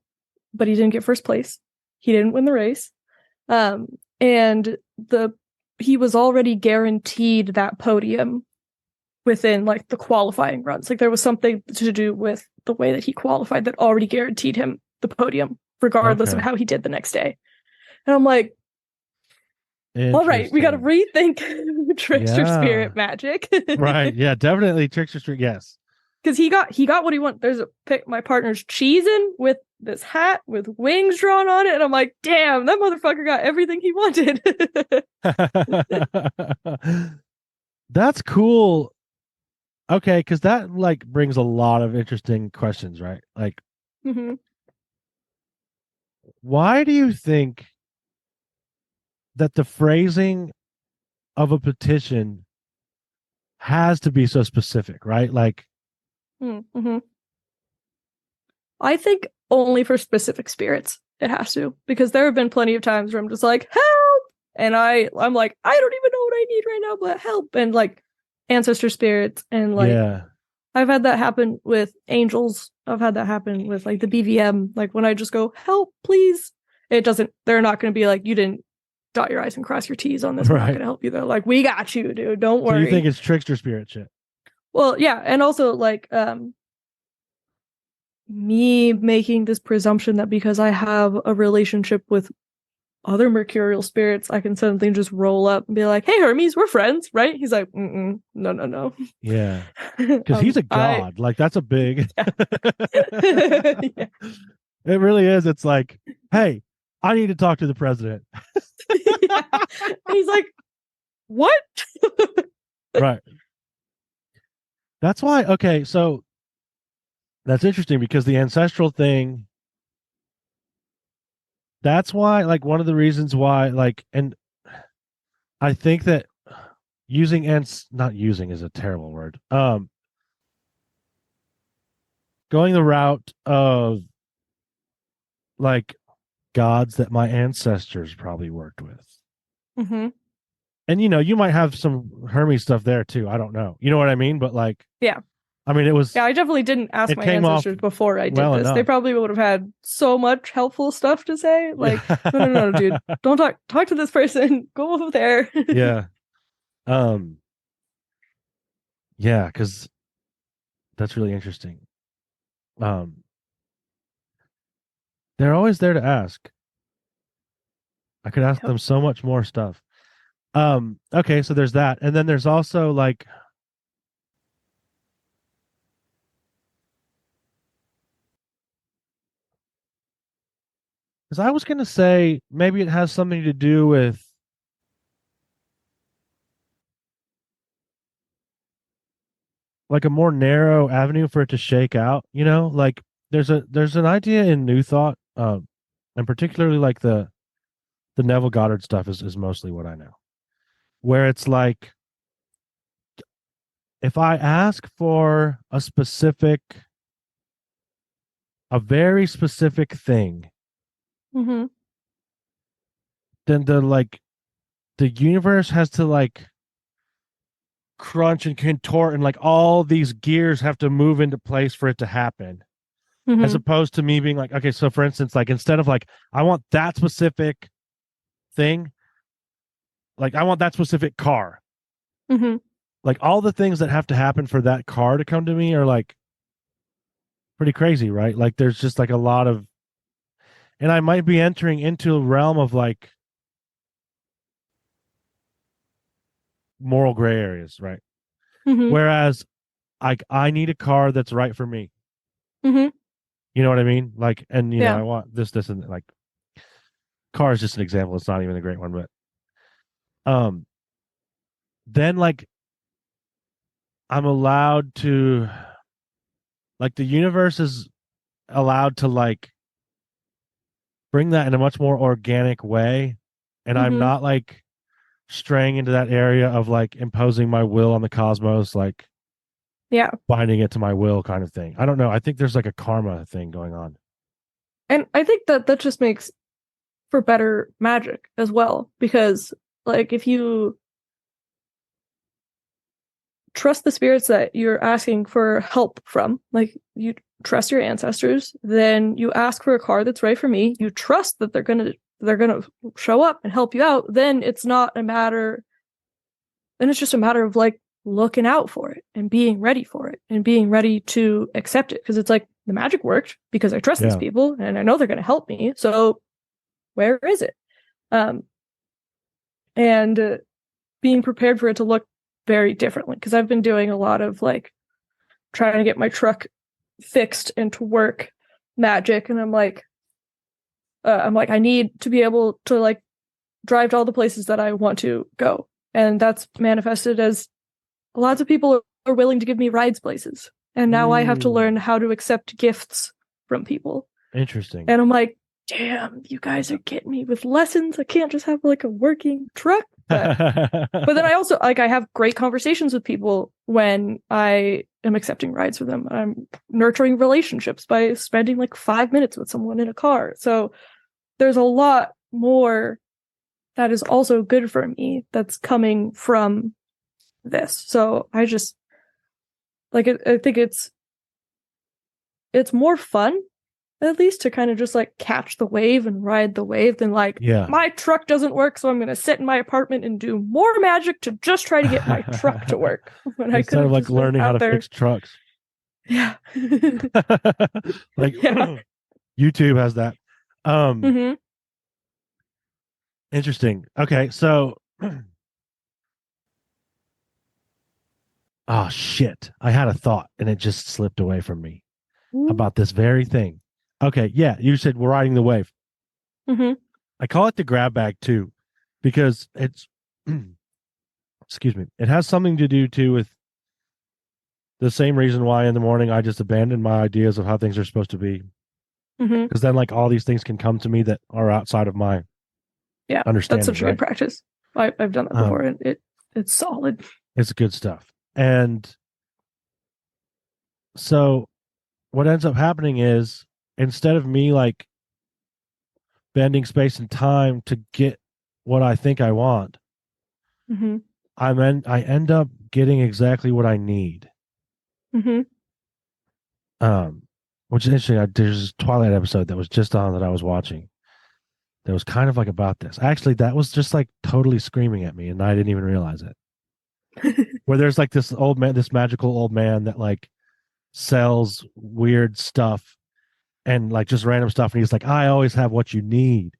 but he didn't get first place. He didn't win the race. And he was already guaranteed that podium within like the qualifying runs. Like, there was something to do with the way that he qualified that already guaranteed him the podium, regardless of how he did the next day. And I'm like, all right, we got to rethink trickster spirit magic. Right. Yeah, definitely trickster spirit. Yes. Because he got what he wanted. There's my partner's cheesing with this hat with wings drawn on it. And I'm like, damn, that motherfucker got everything he wanted. That's cool. Okay, because that like brings a lot of interesting questions, right? Like, why do you think that the phrasing of a petition has to be so specific, right? Like, I think only for specific spirits it has to, because there have been plenty of times where I'm just like, help, and I'm like, I don't even know what I need right now, but help. And like ancestor spirits, and like I've had that happen with angels. I've had that happen with like the BVM. Like, when I just go, help, please, they're not going to be like, you didn't dot your I's and cross your T's on this. We're not going to help you though. Like, we got you, dude. Don't worry. So you think it's trickster spirit shit? Well, yeah. And also like, me making this presumption that because I have a relationship with other mercurial spirits, I can suddenly just roll up and be like, hey, Hermes, we're friends, right? He's like, no. Yeah. Because he's a god. Like, that's a big... Yeah. It really is. It's like, hey, I need to talk to the president. Yeah. He's like, what? Right. That's why, okay, so that's interesting, because the ancestral thing, that's why, like, one of the reasons why, like, and I think that not using is a terrible word. Going the route of like gods that my ancestors probably worked with. And you might have some Hermes stuff there too. I don't know. You know what I mean? But like, yeah. I mean, it was... Yeah, I definitely didn't ask my ancestors before I did this. Enough. They probably would have had so much helpful stuff to say. Like, no, dude. Don't talk to this person. Go over there. Yeah. Yeah, because that's really interesting. They're always there to ask. I could ask them so much more stuff. Okay, so there's that. And then there's also like... Because I was going to say maybe it has something to do with like a more narrow avenue for it to shake out, like there's an idea in New Thought, and particularly like the Neville Goddard stuff is mostly what I know, where it's like, if I ask for a very specific thing, then the universe has to like crunch and contort, and like all these gears have to move into place for it to happen, as opposed to me being like, okay, so for instance, like, instead of like, I want that specific thing, like I want that specific car, like all the things that have to happen for that car to come to me are like pretty crazy, right? Like, there's just like a lot of... And I might be entering into a realm of like moral gray areas, right? Whereas I need a car that's right for me. You know what I mean? Like, and know, I want this, and like, car is just an example. It's not even a great one, but then like I'm allowed to, like, the universe is allowed to like bring that in a much more organic way, and I'm not like straying into that area of like imposing my will on the cosmos, like Yeah. binding it to my will kind of thing. I don't know. I think there's like a karma thing going on. And I think that just makes for better magic as well, because like if you trust the spirits that you're asking for help from, like you trust your ancestors, then you ask for a card that's right for me, you trust that they're gonna show up and help you out, then it's not a matter, then it's just a matter of like looking out for it and being ready for it and being ready to accept it, because it's like the magic worked because I trust these people and I know they're going to help me, so where is it? And being prepared for it to look very differently, because I've been doing a lot of like trying to get my truck fixed and to work magic, and I'm like I need to be able to like drive to all the places that I want to go, and that's manifested as lots of people are willing to give me rides places, and now I have to learn how to accept gifts from people. Interesting. And I'm like, damn, you guys are getting me with lessons. I can't just have like a working truck. But then I also like I have great conversations with people when I am accepting rides for them. I'm nurturing relationships by spending like 5 minutes with someone in a car. So there's a lot more that is also good for me that's coming from this. So I just like I think it's more fun, at least, to kind of just like catch the wave and ride the wave than like, my truck doesn't work, so I'm going to sit in my apartment and do more magic to just try to get my truck to work. When Instead of like learning how to fix trucks. Yeah. Like YouTube has that. Interesting. Okay, so oh shit. I had a thought and it just slipped away from me about this very thing. Okay, yeah, you said we're riding the wave. I call it the grab bag too, because it's excuse me, it has something to do too with the same reason why in the morning I just abandon my ideas of how things are supposed to be. Because then like all these things can come to me that are outside of my understanding. That's such a good practice. I've done that before, and it's solid. It's good stuff. And so what ends up happening is, instead of me like bending space and time to get what I think I want, I end up getting exactly what I need. Which is interesting. There's this Twilight episode that was just on that I was watching that was kind of like about this. Actually, that was just like totally screaming at me, and I didn't even realize it. Where there's like this old man, this magical old man that like sells weird stuff and like just random stuff, and he's like, I always have what you need.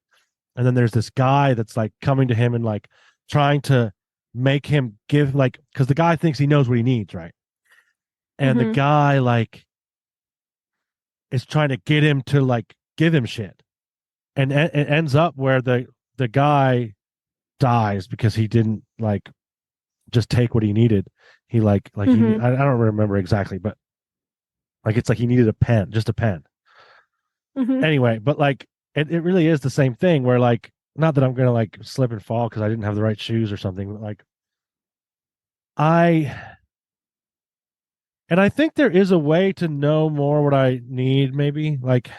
And then there's this guy that's like coming to him and like trying to make him give, like, because the guy thinks he knows what he needs, right? And the guy like is trying to get him to like give him shit, and it ends up where the guy dies because he didn't like just take what he needed. He like I don't remember exactly, but like it's like he needed a pen, just a pen. Anyway, but like it really is the same thing where like, not that I'm gonna like slip and fall because I didn't have the right shoes or something, but like I think there is a way to know more what I need, maybe, like,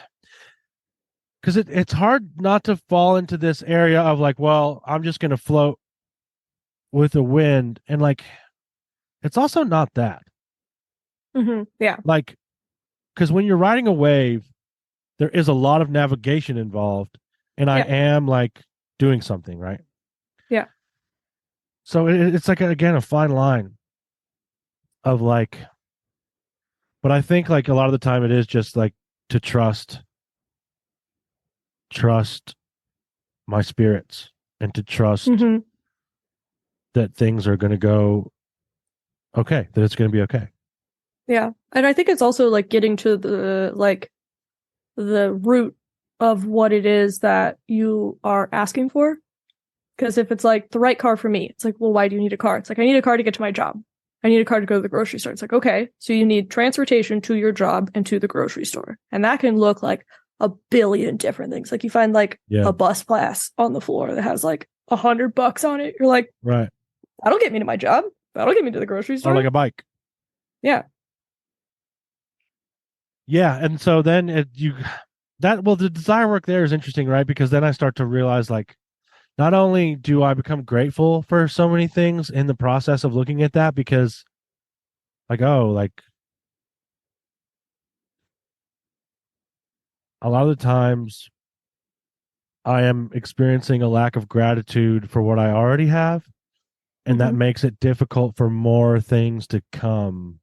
because it's hard not to fall into this area of like, well, I'm just gonna float with the wind, and like it's also not that. Yeah, like, because when you're riding a wave, there is a lot of navigation involved, and I am like doing something, right? Yeah. So it's like, again, a fine line of like, but I think like a lot of the time it is just like to trust my spirits, and to trust that things are going to go okay, that it's going to be okay. Yeah. And I think it's also like getting to the root of what it is that you are asking for. Because if it's like the right car for me, it's like, well, why do you need a car? It's like, I need a car to get to my job. I need a car to go to the grocery store. It's like, okay, so you need transportation to your job and to the grocery store. And that can look like a billion different things. Like you find like a bus pass on the floor that has like $100 on it. You're like, right, that'll get me to my job. That'll get me to the grocery store. Or like a bike. Yeah. Yeah, and so then the desire work there is interesting, right? Because then I start to realize like not only do I become grateful for so many things in the process of looking at that, because like, oh, like a lot of the times I am experiencing a lack of gratitude for what I already have, and that Hmm. makes it difficult for more things to come.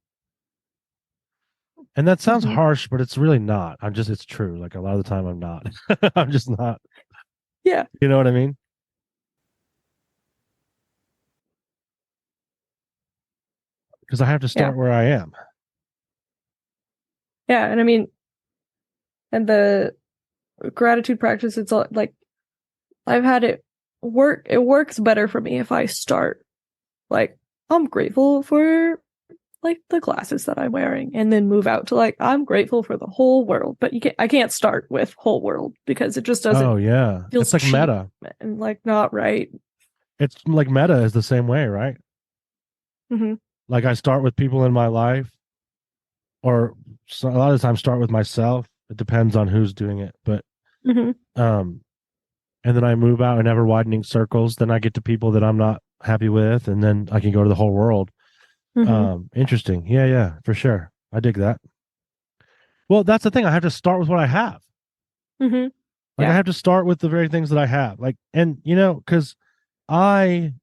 And that sounds Hmm. harsh, but it's really not. It's true. Like a lot of the time I'm not. I'm just not. Yeah. You know what I mean? Because I have to Yeah. start where I am. Yeah. And I mean, and the gratitude practice, it's all, like I've had it work. It works better for me if I start like I'm grateful for like the glasses that I'm wearing, and then move out to like I'm grateful for the whole world. But I can't start with whole world because it just Oh doesn't yeah. It's feels like cheap meta. and like not right. It's like meta is the same way, right? Hmm. Like I start with people in my life, or a lot of times start with myself. It depends on who's doing it, but Hmm. um, and then I move out in ever widening circles. Then I get to people that I'm not happy with, and then I can go to the whole world. Hmm. Interesting. Yeah, yeah, for sure. I dig that. Well, that's the thing. I have to start with what I have. Hmm. Like I Yeah. have to start with the very things that I have. Like, and because I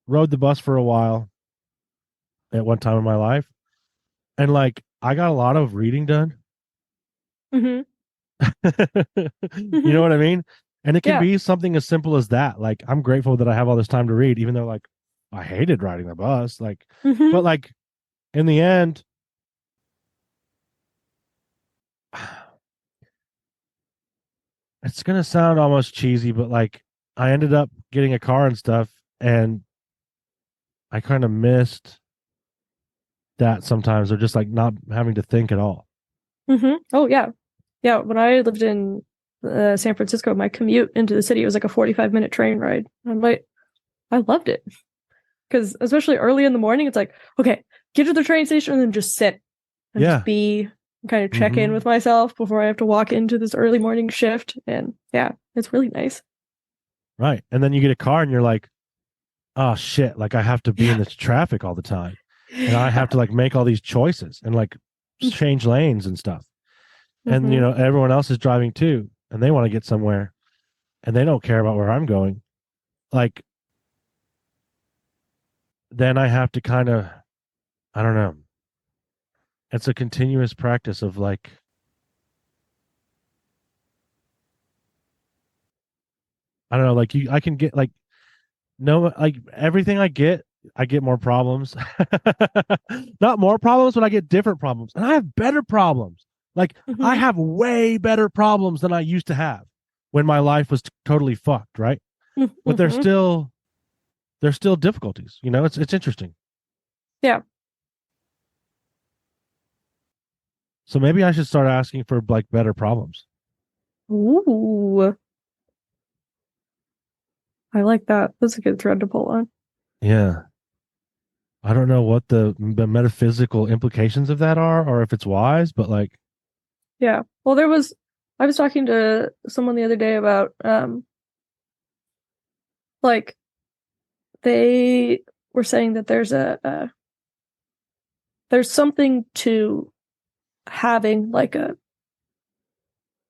rode the bus for a while at one time in my life, and like I got a lot of reading done. Hmm. You know Hmm. what I mean? And it can Yeah. be something as simple as that. Like I'm grateful that I have all this time to read, even though like I hated riding the bus. Like, Hmm. but like in the end, it's gonna sound almost cheesy, but like I ended up getting a car and stuff, and I kind of missed that sometimes, or just like not having to think at all. Hmm. Oh yeah. Yeah. When I lived in San Francisco, my commute into the city was like a 45-minute train ride. I'm like, I loved it because especially early in the morning, it's like, okay, get to the train station and then just sit and just Yeah. be kind of check in Mm-hmm. with myself before I have to walk into this early morning shift. And yeah, it's really nice. Right. And then you get a car and you're like, oh shit, like I have to be in Yeah. this traffic all the time. And I have Yeah. to like make all these choices and like change lanes and stuff. And Mm-hmm. everyone else is driving too, and they want to get somewhere and they don't care about where I'm going. Like then I have to kind of, I don't know. It's a continuous practice of like, I don't know, like I can get like no, like everything I get more problems. Not more problems, but I get different problems. And I have better problems. Like I Mm-hmm. have way better problems than I used to have when my life was totally fucked, right? But Mm-hmm. there's still difficulties. It's interesting. Yeah. So maybe I should start asking for like better problems. Ooh, I like that. That's a good thread to pull on. Yeah. I don't know what the metaphysical implications of that are, or if it's wise, but like, Yeah. Well, I was talking to someone the other day about, like, they were saying that there's something to having like a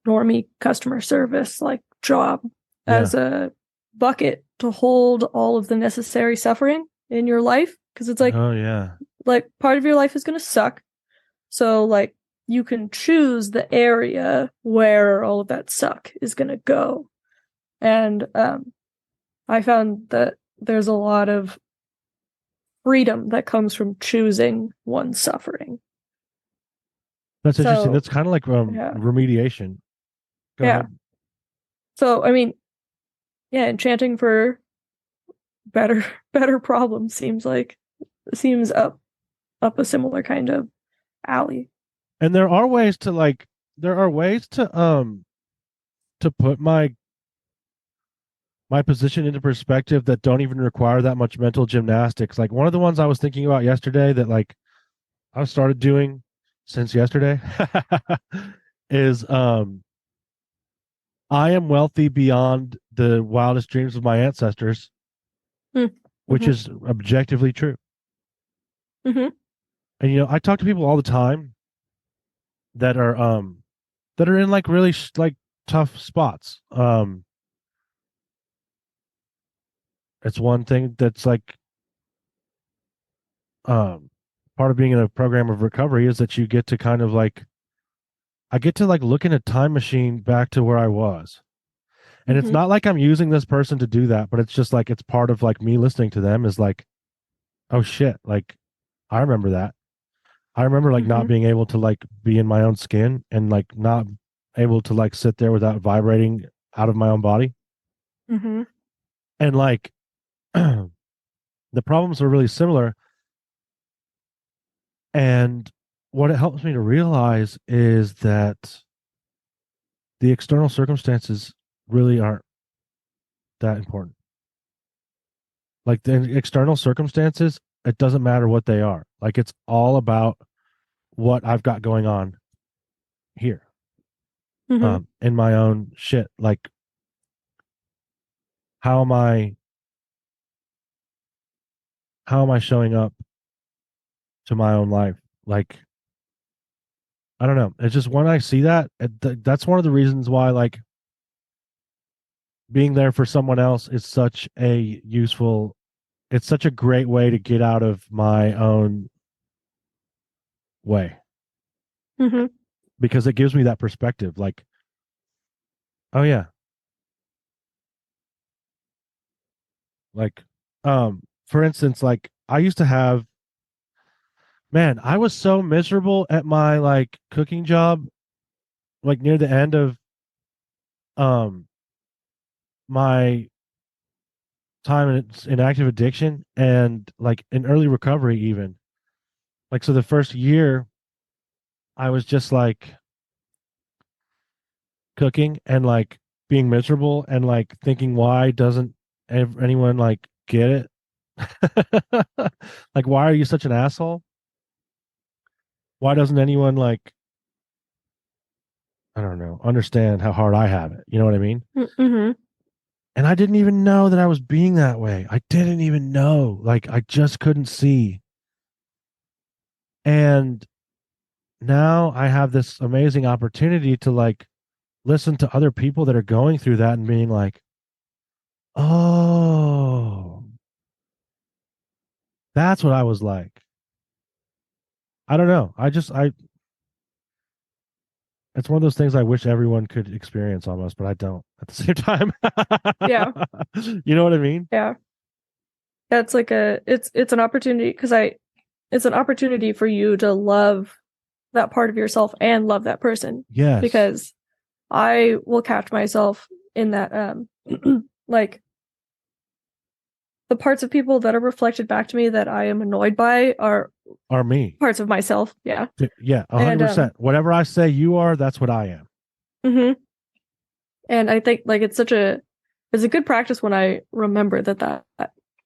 normie customer service like job yeah. as a bucket to hold all of the necessary suffering in your life, because it's Oh, yeah. like part of your life is going to suck, so like you can choose the area where all of that suck is going to go. And I found that there's a lot of freedom that comes from choosing one's suffering. That's interesting. So That's kind of like yeah. remediation. Go Yeah. ahead. So I mean, yeah, enchanting for better better problems seems up a similar kind of alley. And there are ways to put my position into perspective that don't even require that much mental gymnastics. Like one of the ones I was thinking about yesterday that like I started doing since yesterday is I am wealthy beyond the wildest dreams of my ancestors, which Mm-hmm. is objectively true. Mm-hmm. And I talk to people all the time that are in like really like tough spots. It's one thing that's like um part of being in a program of recovery is that you get to kind of like I get to like look in a time machine back to where I was. And it's Mm-hmm. not like I'm using this person to do that, but it's just like it's part of like me listening to them is like, oh shit, like I remember that. I remember like not Mm-hmm. being able to like be in my own skin and like not able to like sit there without vibrating out of my own body. Mm-hmm. And like the problems are really similar. And what it helps me to realize is that the external circumstances really aren't that important. Like the external circumstances, it doesn't matter what they are. Like it's all about what I've got going on here, Mm-hmm. in my own shit. Like how am I how am I showing up to my own life? Like I don't know. It's just when I see that, that's one of the reasons why like being there for someone else is such a useful. It's such a great way to get out of my own way Mm-hmm. because it gives me that perspective. Like, oh yeah, like for instance, like I used to have man, I was so miserable at my like cooking job, like near the end of um my time in active addiction and like in early recovery even. Like so the first year I was just like cooking and like being miserable and like thinking why doesn't anyone like get it? Like why are you such an asshole? Why doesn't anyone like I don't know, understand how hard I have it? You know what I mean? Mm-hmm. And I didn't even know that I was being that way. I didn't even know. Like I just couldn't see. And now I have this amazing opportunity to like listen to other people that are going through that and being like, "Oh, that's what I was like." I don't know. I it's one of those things I wish everyone could experience almost, but I don't at the same time. Yeah. You know what I mean? Yeah. That's like it's an opportunity it's an opportunity for you to love that part of yourself and love that person. Yes. Because I will catch myself in that like the parts of people that are reflected back to me that I am annoyed by are Are me. parts of myself. Yeah. Yeah, And 100%. Whatever I say you are, that's what I am. mhm. And I think like it's a good practice when I remember that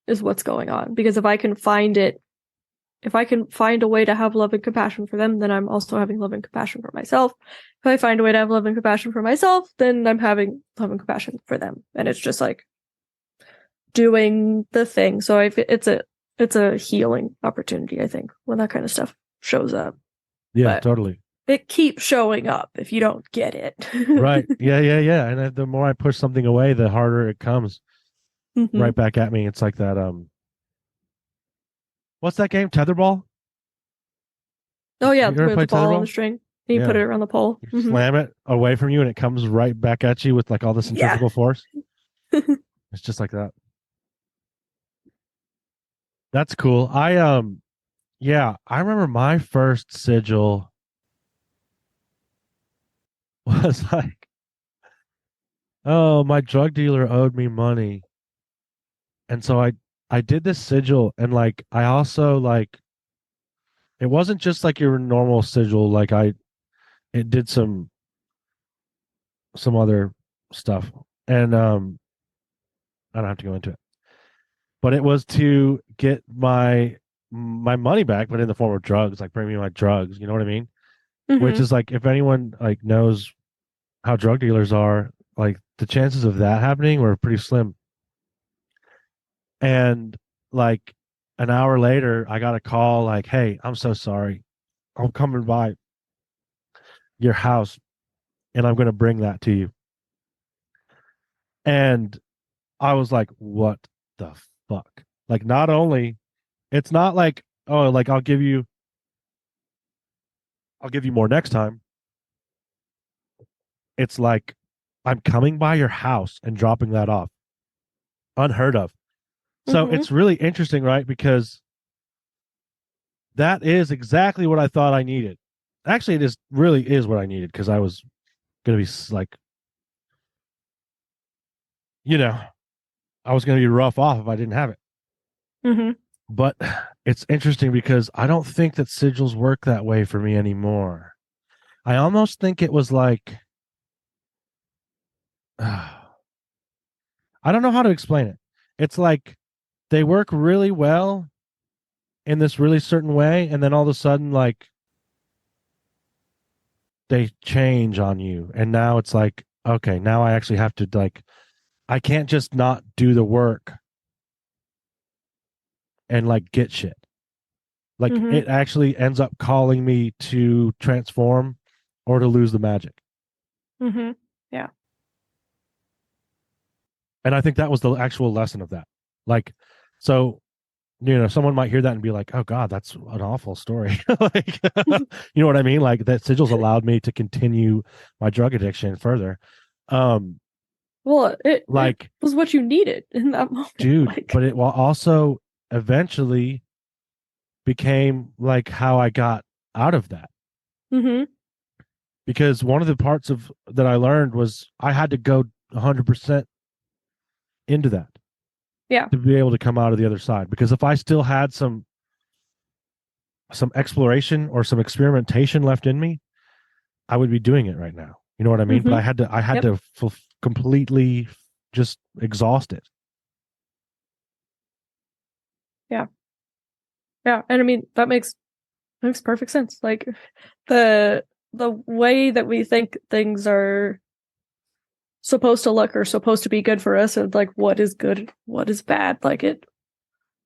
is what's going on. Because if I can find a way to have love and compassion for them, then I'm also having love and compassion for myself. If I find a way to have love and compassion for myself, then I'm having love and compassion for them. And it's just like doing the thing. So it's a healing opportunity, I think, when that kind of stuff shows up. Yeah, But totally. it keeps showing up if you don't get it. Right. Yeah, yeah, yeah. And the more I push something away, the harder it comes Mm-hmm. right back at me. It's like that what's that game? Tetherball? Oh yeah, You ever with play the ball on the tetherball? string. And you put Yeah. it around the pole. You Mm-hmm. slam it away from you and it comes right back at you with like all the Yeah. centrifugal force. It's just like that. That's cool. Yeah, I remember my first sigil was like, oh, my drug dealer owed me money. And so I did this sigil and like I also like it wasn't just like your normal sigil, like it did some other stuff. And I don't have to go into it. But it was to get my money back, but in the form of drugs, like bring me my drugs, you know what I mean? which Mm-hmm. is like if anyone like knows how drug dealers are, like the chances of that happening were pretty slim. And like an hour later, I got a call like, "Hey, I'm so sorry. I'm coming by your house and I'm going to bring that to you." And I was like, "What the fuck?" Like not only it's not like, "Oh, like I'll give you more next time." It's like I'm coming by your house and dropping that off. Unheard of. So Mm-hmm. it's really interesting, right? Because that is exactly what I thought I needed. Actually, it is really is what I needed because I was going to be like, you know, I was going to be rough off if I didn't have it. Mm-hmm. But it's interesting because I don't think that sigils work that way for me anymore. I almost think it was like, I don't know how to explain it. It's like they work really well in this really certain way, and then all of a sudden, like they change on you, and now it's like, okay, now I actually have to like, I can't just not do the work and like get shit. Like Mm-hmm. it actually ends up calling me to transform or to lose the magic. Mm-hmm. Yeah. And I think that was the actual lesson of that. Like, so, someone might hear that and be like, oh God, that's an awful story. Like, you know what I mean? Like that sigils allowed me to continue my drug addiction further. Um, Well, it like, was what you needed in that moment. dude, Like, but it will also eventually became like how I got out of that. mm-hmm. Because one of the parts of that I learned was I had to go 100% into that Yeah. to be able to come out of the other side. Because if I still had some exploration or some experimentation left in me, I would be doing it right now. You know what I mean? But Mm-hmm. I had Yep. to completely just exhaust it. Yeah. Yeah. And I mean, that makes perfect sense. Like the way that we think things are supposed to look or supposed to be good for us, and like what is good, what is bad. Like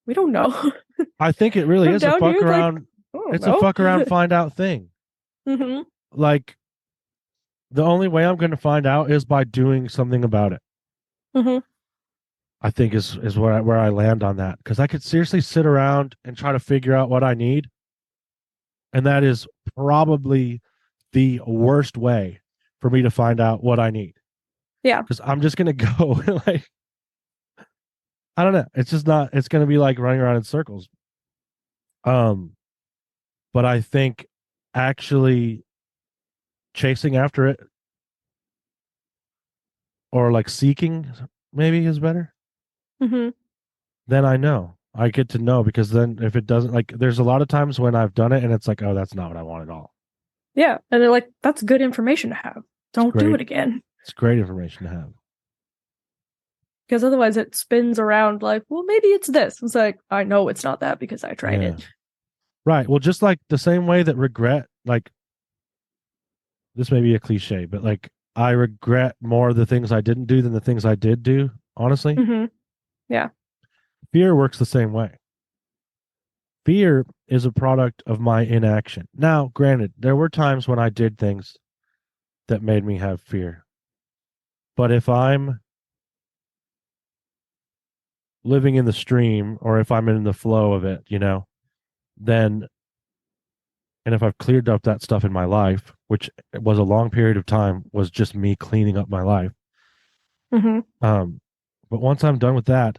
we don't know. I think it really From is a down fuck here, like around. I don't It's a know. fuck around find out thing. Mm-hmm. Like the only way I'm going to find out is by doing something about it. Mm-hmm. I think is where I land on that because I could seriously sit around and try to figure out what I need, and that is probably the worst way for me to find out what I need Yeah. because I'm just gonna go like I don't know. It's just not. It's gonna be like running around in circles. Um, but I think actually chasing after it or like seeking maybe is better. Mm-hmm. Then I know. I get to know because then if it doesn't like there's a lot of times when I've done it and it's like, oh, that's not what I want at all. Yeah. And they're like, that's good information to have. It's Don't do great. it again. It's great information to have. Because otherwise it spins around like, well, maybe it's this. It's like, I know it's not that because I tried Yeah. it. Right. Well, just like the same way that regret, like this may be a cliche, but like I regret more the things I didn't do than the things I did do, honestly. Mm-hmm. Yeah. Fear works the same way. Fear is a product of my inaction. Now, granted, there were times when I did things that made me have fear. But if I'm living in the stream or if I'm in the flow of it, then, and if I've cleared up that stuff in my life, which was a long period of time, was just me cleaning up my life. Mm-hmm. But once I'm done with that,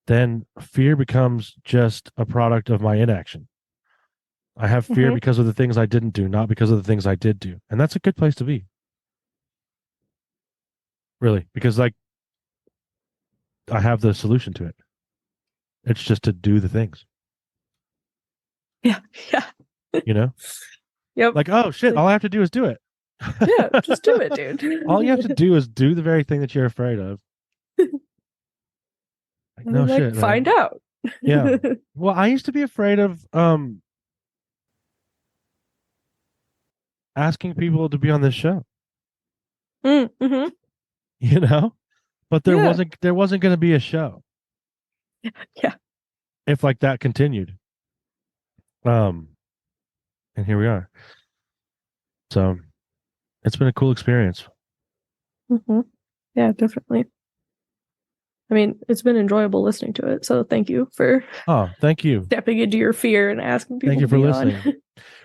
then fear becomes just a product of my inaction. I have fear Mm-hmm. because of the things I didn't do, not because of the things I did do. And that's a good place to be. Really, because like I have the solution to it. It's just to do the things, Yeah. Yeah. you know? Yep. Like, oh shit, Like, all I have to do is do it. yeah, just do it, dude. All you have to do is do the very thing that you're afraid of. Like, And no then like shit, find man. out. Yeah. Well, I used to be afraid of asking people to be on this show, Mm-hmm. you know? But there Yeah. wasn't going to be a show Yeah. if like that continued. Um, and here we are. So it's been a cool experience. Mm-hmm. Yeah, definitely. I mean, it's been enjoyable listening to it. So thank you for Oh, thank you. stepping into your fear and asking Thank people you to for be listening. on.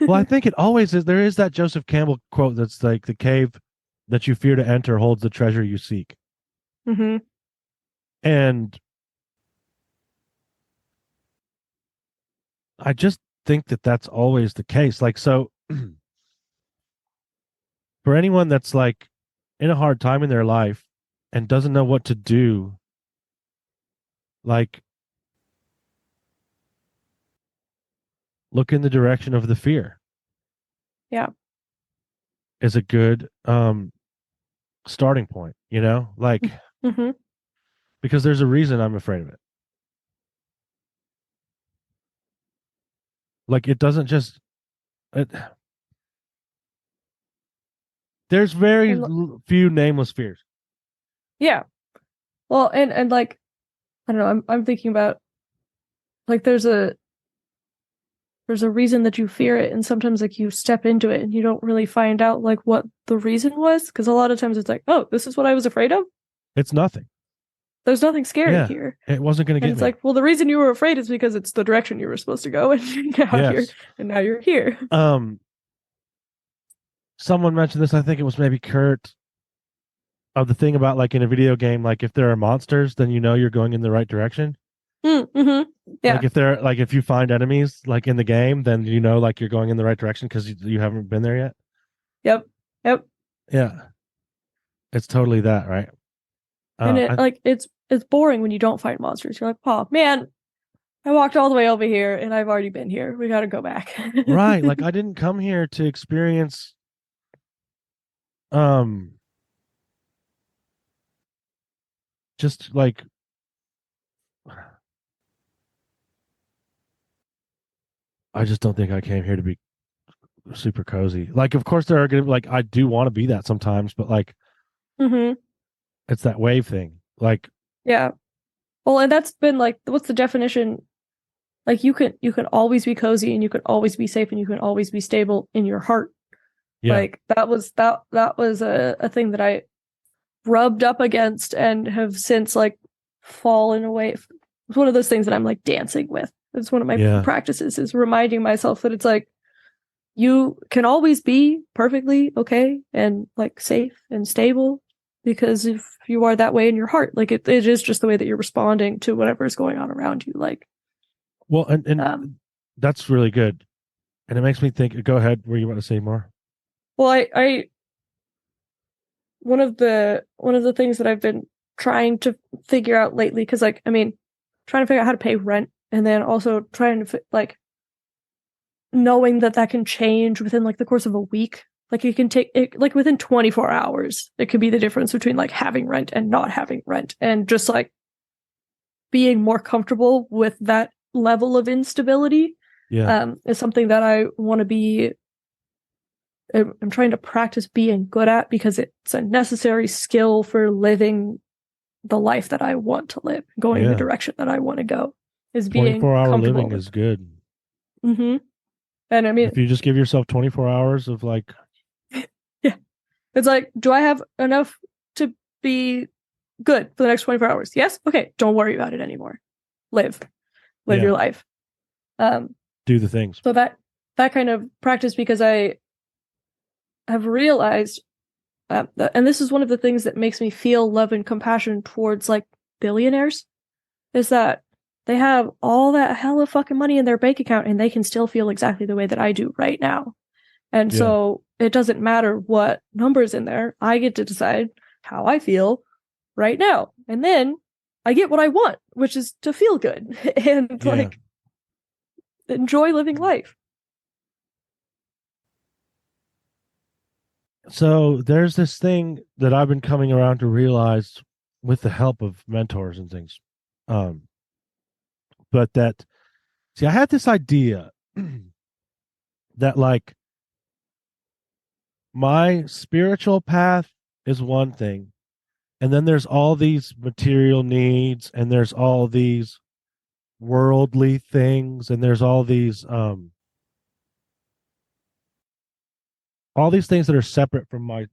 Well, I think it always is. There is that Joseph Campbell quote that's like, the cave that you fear to enter holds the treasure you seek. Mm-hmm. And I just think that that's always the case. Like, so for anyone that's like in a hard time in their life and doesn't know what to do, like, look in the direction of the fear Yeah. is a good starting point, you know? Like, Mm-hmm. because there's a reason I'm afraid of it. Like, it doesn't just it, there's very And few nameless fears. yeah. Well, and like I don't know, I'm thinking about like there's a reason that you fear it, and sometimes like you step into it and you don't really find out like what the reason was, because a lot of times it's like, oh, this is what I was afraid of. It's nothing. There's nothing scary Yeah, here. it wasn't going to And get it's me. like, well, the reason you were afraid is because it's the direction you were supposed to go, and Yes. now you're here. Someone mentioned this. I think it was maybe Kurt, of the thing about like in a video game, like if there are monsters, then you know you're going in the right direction. Mm-hmm. Yeah. Like if you find enemies like in the game, then you know like you're going in the right direction because you haven't been there yet. Yep. Yep. Yeah, it's totally that, right? And it I, like it's boring when you don't fight monsters. You're like, oh man, I walked all the way over here and I've already been here. We gotta go back. right. Like I didn't come here to experience um just like I just don't think I came here to be super cozy. Like of course there are gonna like I do want to be that sometimes, but like Mm-hmm. it's that wave thing. Like Yeah. Well, and that's been like, what's the definition? Like you can always be cozy and you can always be safe and you can always be stable in your heart. yeah. Like that was a thing that I rubbed up against and have since like fallen away. It's one of those things that I'm like dancing with. It's one of my Yeah. practices, is reminding myself that it's like you can always be perfectly okay and like safe and stable, because if you are that way in your heart, like it is just the way that you're responding to whatever is going on around you. Like, Well, and that's really good. And it makes me think, go ahead, were you want to say more? well, I one of the things that I've been trying to figure out lately, because like I mean, trying to figure out how to pay rent, and then also trying to like knowing that that can change within like the course of a week. Like it can take it, like within 24 hours, it could be the difference between like having rent and not having rent, and just like being more comfortable with that level of instability. Yeah. Is something that I want to be. I'm trying to practice being good at, because it's a necessary skill for living the life that I want to live, going the Yeah. direction that I want to go, is being 24-hour comfortable living with. is good. Mm-hmm. And I mean, If you just give yourself 24 hours of like, yeah, it's like, do I have enough to be good for the next 24 hours? Yes. Okay. Don't worry about it anymore. Live yeah, your life. do the things. So that kind of practice, because I have realized, and this is one of the things that makes me feel love and compassion towards like billionaires, is that they have all that hella fucking money in their bank account and they can still feel exactly the way that I do right now. And Yeah. so it doesn't matter what number's in there. I get to decide how I feel right now. And then I get what I want, which is to feel good and Yeah. like enjoy living life. So there's this thing that I've been coming around to realize with the help of mentors and things. But that, see, I had this idea that like my spiritual path is one thing, and then there's all these material needs, and there's all these worldly things, and there's all these things that are separate from my,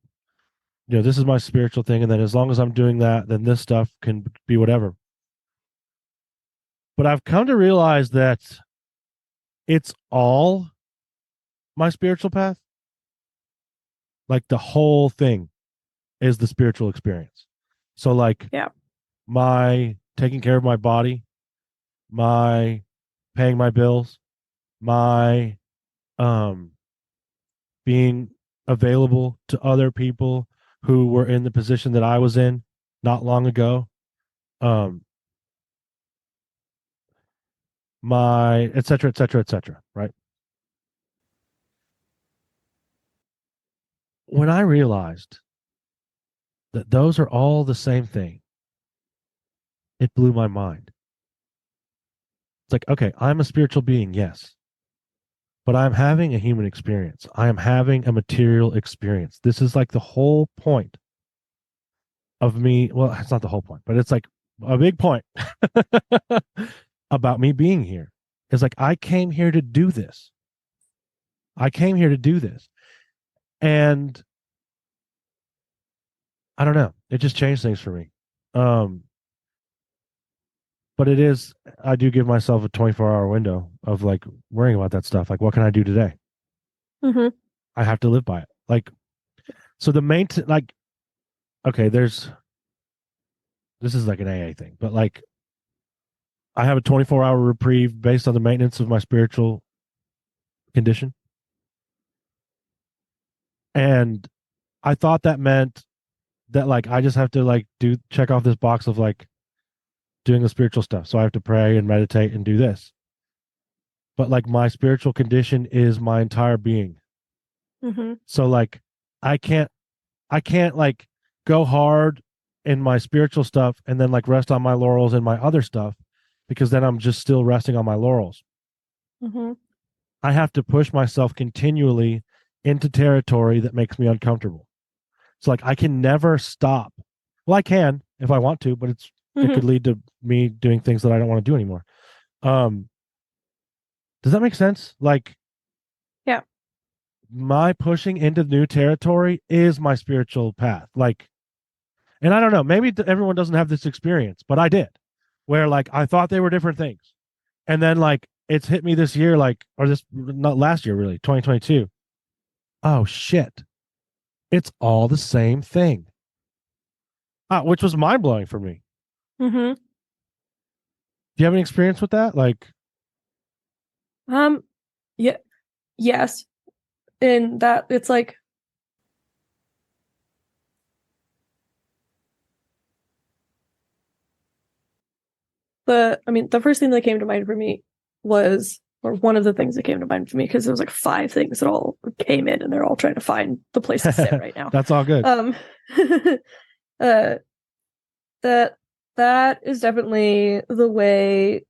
this is my spiritual thing, and then as long as I'm doing that, then this stuff can be whatever. But I've come to realize that it's all my spiritual path. Like the whole thing is the spiritual experience. So like Yeah. my taking care of my body, my paying my bills, my being available to other people who were in the position that I was in not long ago. My et cetera, et cetera, et cetera, right? When I realized that those are all the same thing, it blew my mind. It's like, okay, I'm a spiritual being, yes, but I'm having a human experience. I am having a material experience. This is like the whole point of me. Well, it's not the whole point, but it's like a big point about me being here. It's like, I came here to do this. I came here to do this. And I don't know. It just changed things for me. But I do give myself a 24-hour window of like worrying about that stuff. Like, what can I do today? Mm-hmm. I have to live by it. Like, so the main, like, okay, this is like an AA thing, but like, I have a 24-hour reprieve based on the maintenance of my spiritual condition. And I thought that meant that like I just have to like check off this box of like doing the spiritual stuff. So I have to pray and meditate and do this. But like my spiritual condition is my entire being. Mm-hmm. So like I can't like go hard in my spiritual stuff and then like rest on my laurels in my other stuff, because then I'm just still resting on my laurels. Mm-hmm. I have to push myself continually into territory that makes me uncomfortable. So like I can never stop. Well, I can if I want to, but it Mm-hmm. could lead to me doing things that I don't want to do anymore. Um, does that make sense? Like, Yeah. my pushing into new territory is my spiritual path. Like, and I don't know, maybe everyone doesn't have this experience, but I did, where like I thought they were different things, and then like it's hit me this year, like, or this, not last year, really, 2022. Oh shit, it's all the same thing. Which was mind blowing for me. Mm-hmm. Do you have any experience with that? Like, Yeah. Yes. And that it's like the first thing that came to mind for me was, or one of the things that came to mind for me, because there was like five things that all came in and they're all trying to find the place to sit right now. That's all good. uh, that that is definitely the way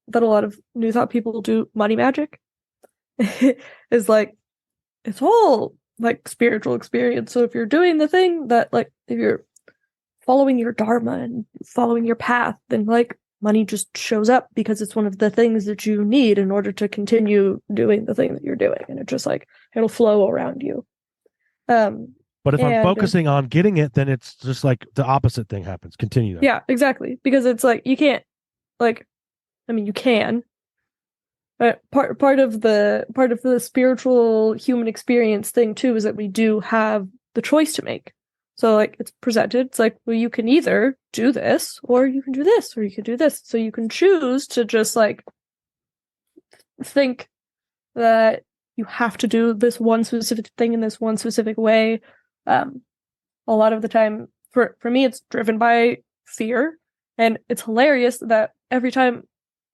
that a lot of New Thought people do money magic. Is like it's all like spiritual experience. So if you're doing the thing that, like, if you're following your dharma and following your path, then like money just shows up because it's one of the things that you need in order to continue doing the thing that you're doing, and it just like it'll flow around you. But if I'm focusing on getting it, then it's just like the opposite thing happens. Continue that. Yeah, exactly. Because it's like you can't, like, I mean, you can. But part of the spiritual human experience thing too is that we do have the choice to make. So like it's presented. It's like, well, you can either do this, or you can do this, or you can do this. So you can choose to just like think that you have to do this one specific thing in this one specific way. A lot of the time, for me, it's driven by fear, and it's hilarious that every time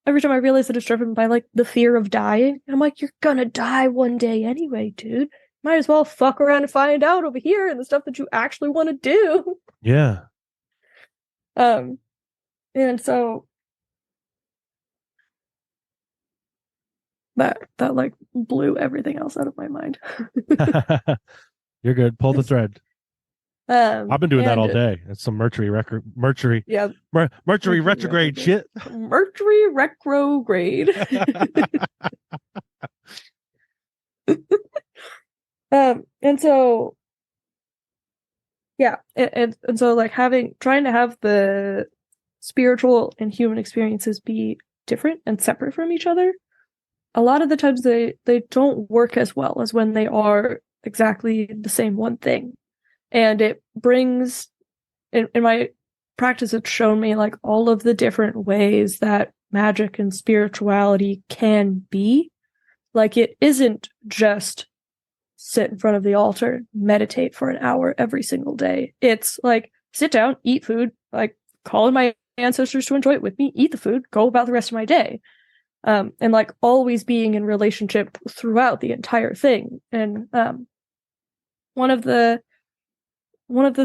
I realize that it's driven by like the fear of dying, I'm like, you're gonna die one day anyway, dude. Might as well fuck around and find out over here and the stuff that you actually want to do. Yeah. And so that like blew everything else out of my mind. You're good. Pull the thread. I've been doing that all And day. It's some Mercury yeah, Mercury retrograde shit. Mercury retrograde. And so yeah, and so like trying to have the spiritual and human experiences be different and separate from each other. A lot of the times they don't work as well as when they are exactly the same one thing. And it brings in my practice, it's shown me like all of the different ways that magic and spirituality can be. Like it isn't just sit in front of the altar, meditate for an hour every single day. It's like sit down, eat food, like call in my ancestors to enjoy it with me, eat the food, go about the rest of my day. And like always being in relationship throughout the entire thing. And one of the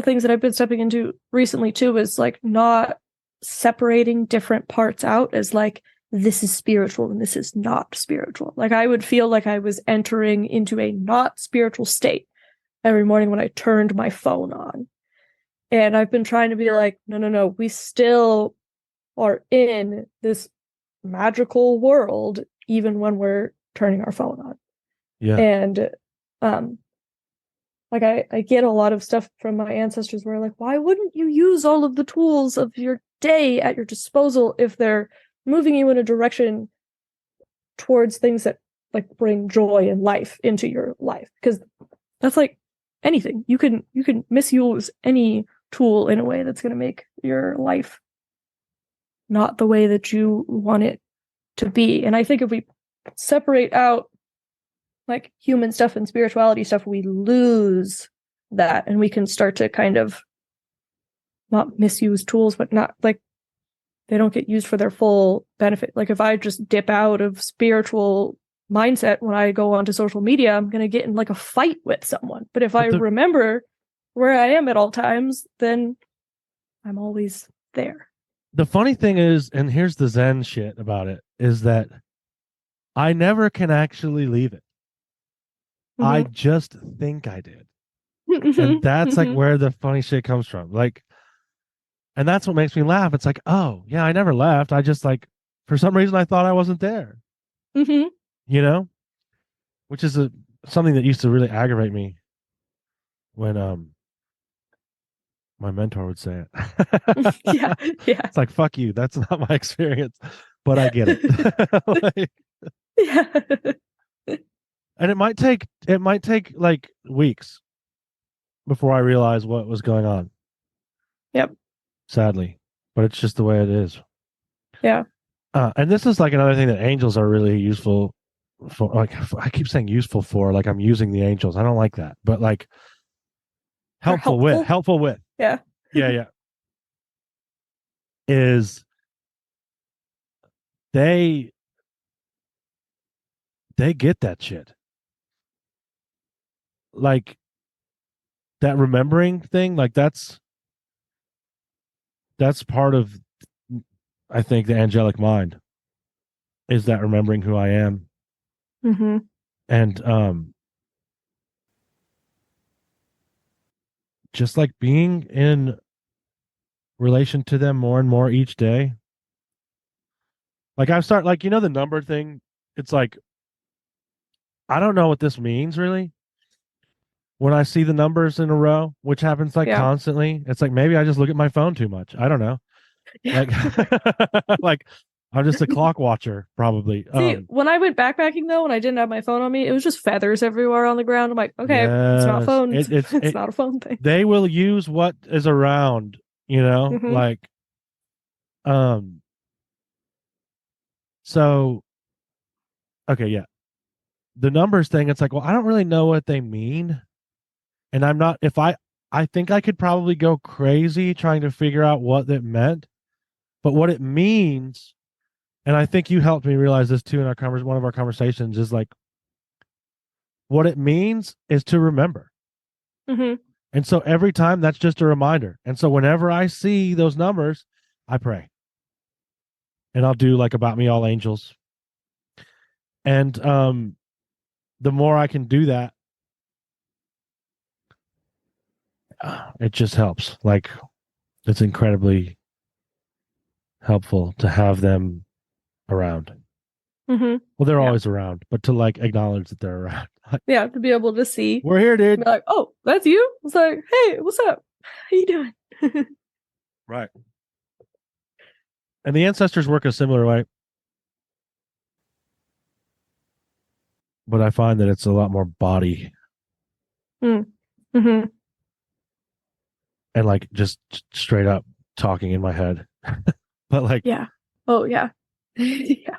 things that I've been stepping into recently too is like not separating different parts out as like this is spiritual and this is not spiritual. Like I would feel like I was entering into a not spiritual state every morning when I turned my phone on. And I've been trying to be like, no, we still are in this magical world even when we're turning our phone on. Yeah. And like I get a lot of stuff from my ancestors where like, why wouldn't you use all of the tools of your day at your disposal if they're moving you in a direction towards things that like bring joy and life into your life? Because that's like anything. You can misuse any tool in a way that's going to make your life not the way that you want it to be. And I think if we separate out like human stuff and spirituality stuff, we lose that, and we can start to kind of not misuse tools, but not like they don't get used for their full benefit. Like if I just dip out of spiritual mindset when I go onto social media, I'm going to get in like a fight with someone. But if I remember where I am at all times, then I'm always there. The funny thing is, and here's the Zen shit about it, is that I never can actually leave it. Mm-hmm. I just think I did. And that's like where the funny shit comes from. Like, and that's what makes me laugh. It's like, oh, yeah, I never left. I just like, for some reason, I thought I wasn't there. Mm-hmm. You know? Which is something that used to really aggravate me when my mentor would say it. Yeah. It's like, fuck you. That's not my experience. But I get it. Like, yeah. And it might take like weeks before I realize what was going on. Yep. Sadly. But it's just the way it is. Yeah. And this is like another thing that angels are really useful for. Like I keep saying useful for, like I'm using the angels. I don't like that. But like helpful with. Yeah. Yeah. Is they get that shit. Like that remembering thing, like that's part of, I think, the angelic mind, is that remembering who I am. Mm-hmm. And just like being in relation to them more and more each day. Like I start, like, you know, the number thing, it's like, I don't know what this means really. When I see the numbers in a row, which happens like constantly, it's like maybe I just look at my phone too much. I don't know. Yeah. Like, like I'm just a clock watcher, probably. See, when I went backpacking though, when I didn't have my phone on me, it was just feathers everywhere on the ground. I'm like, okay, it's not phone. It's not a phone thing. They will use what is around, you know, Mm-hmm. like, so, okay, yeah. The numbers thing, it's like, well, I don't really know what they mean. And I'm not, if I think I could probably go crazy trying to figure out what that meant, but what it means, and I think you helped me realize this too in our one of our conversations, is like, what it means is to remember. Mm-hmm. And so every time, that's just a reminder. And so whenever I see those numbers, I pray. And I'll do like About Me All Angels. And the more I can do that, it just helps. Like, it's incredibly helpful to have them around. Mm-hmm. Well, they're Yeah. always around, but to like acknowledge that they're around. Yeah, to be able to see. We're here, dude. Be like, oh, that's you? It's like, hey, what's up? How you doing? Right. And the ancestors work a similar way. But I find that it's a lot more body Mm-hmm. and like just straight up talking in my head. But like, Yeah. Oh, yeah. Yeah.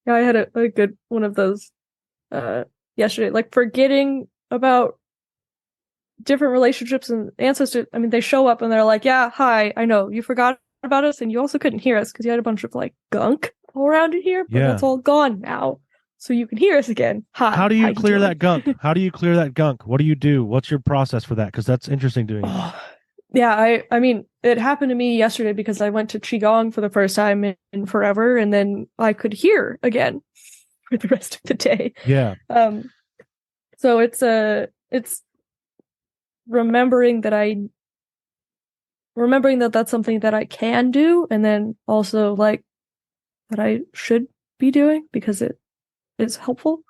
Yeah, I had a good one of those yesterday. Like, forgetting about different relationships and ancestors. I mean, they show up and they're like, yeah, hi, I know you forgot about us and you also couldn't hear us because you had a bunch of like gunk all around in here, but that's all gone now. So you can hear us again. Hi. How do you clear that gunk? How do you clear that gunk? What do you do? What's your process for that? Because that's interesting to me. Oh, yeah, I mean, it happened to me yesterday because I went to Qigong for the first time in forever, and then I could hear again for the rest of the day. Yeah. So it's remembering that that's something that I can do, and then also like that I should be doing because it is helpful.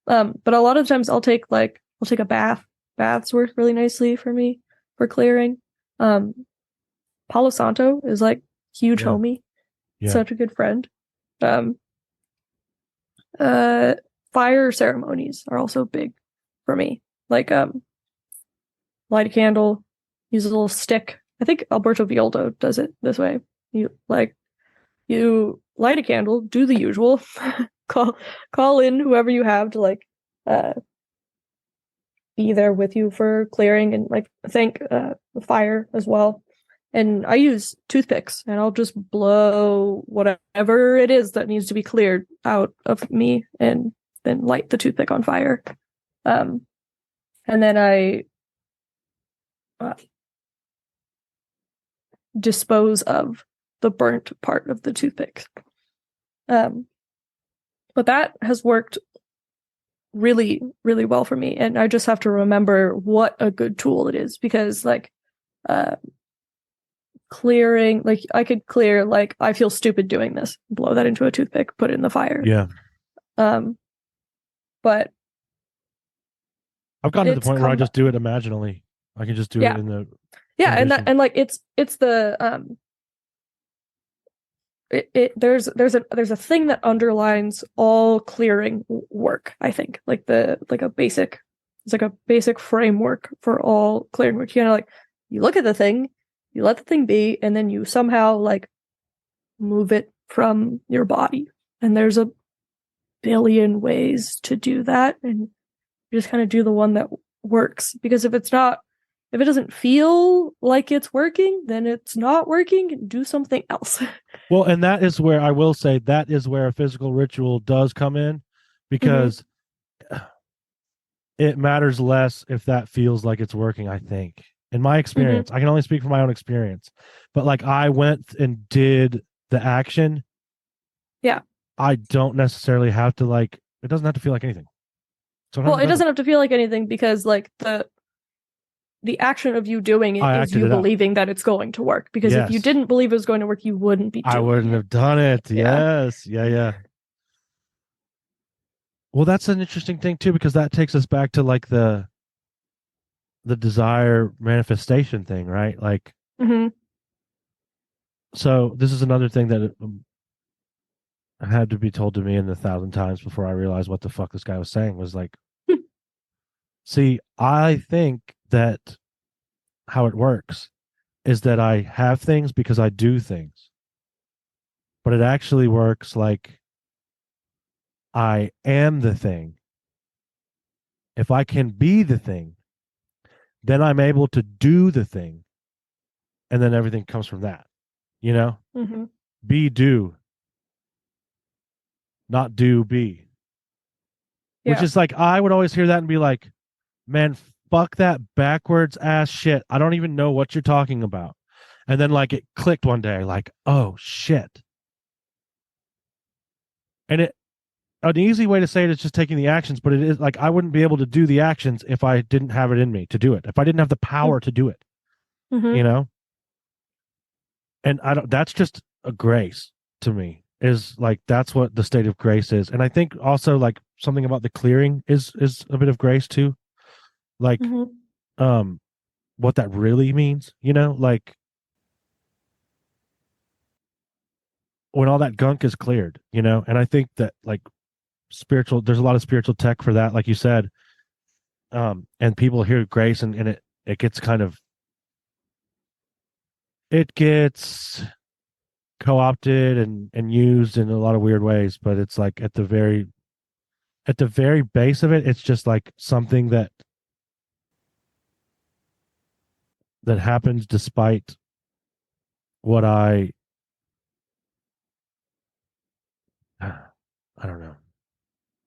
But a lot of times I'll take a bath. Baths work really nicely for me for clearing. Palo Santo is like huge homie. Yeah. Such a good friend. Fire ceremonies are also big for me. Like light a candle, use a little stick. I think Alberto Villoldo does it this way. You light a candle, do the usual, call in whoever you have to like be there with you for clearing, and like thank the fire as well. And I use toothpicks, and I'll just blow whatever it is that needs to be cleared out of me, and then light the toothpick on fire. And then I dispose of the burnt part of the toothpicks. But that has worked really, really well for me, and I just have to remember what a good tool it is, because like clearing, like I could clear like I feel stupid doing this, blow that into a toothpick, put it in the fire. Yeah. But I've gotten to the point where I just do it imaginally. I can just do it in the and like it's the there's a thing that underlines all clearing work, I think. Like a basic framework for all clearing work. You know, like you look at the thing, you let the thing be, and then you somehow like move it from your body. And there's a billion ways to do that, and you just kind of do the one that works. Because if it doesn't feel like it's working, then it's not working. Do something else. Well, and that is where I will say that is where a physical ritual does come in, because it matters less if that feels like it's working, I think. In my experience, I can only speak from my own experience, but like I went and did the action. Yeah. I don't necessarily have to like, it doesn't have to feel like anything. Well, it doesn't have to feel like anything, because like the action of you doing it is you believing that it's going to work. Because if you didn't believe it was going to work, you wouldn't be doing it. I wouldn't have done it. Yes. Yeah. Well, that's an interesting thing too, because that takes us back to like the desire manifestation thing, right? Like, so this is another thing that had to be told to me in 1,000 times before I realized what the fuck this guy was saying. Was like, see, I think that how it works is that I have things because I do things, but it actually works like I am the thing. If I can be the thing, then I'm able to do the thing, and then everything comes from that, you know? Be, do, not do, be. Which is like, I would always hear that and be like, man, fuck that backwards ass shit. I don't even know what you're talking about. And then like it clicked one day, like, oh shit. And an easy way to say it is just taking the actions, but it is like I wouldn't be able to do the actions if I didn't have it in me to do it. If I didn't have the power to do it, Mm-hmm. you know? And I don't that's just a grace to me. Is like that's what the state of grace is. And I think also like something about the clearing is a bit of grace too. Like Mm-hmm. what that really means, like when all that gunk is cleared, and I think that like there's a lot of spiritual tech for that, like you said. And people hear grace and it gets it gets co-opted and used in a lot of weird ways, but it's like at the very base of it, it's just like something that happens despite what I don't know.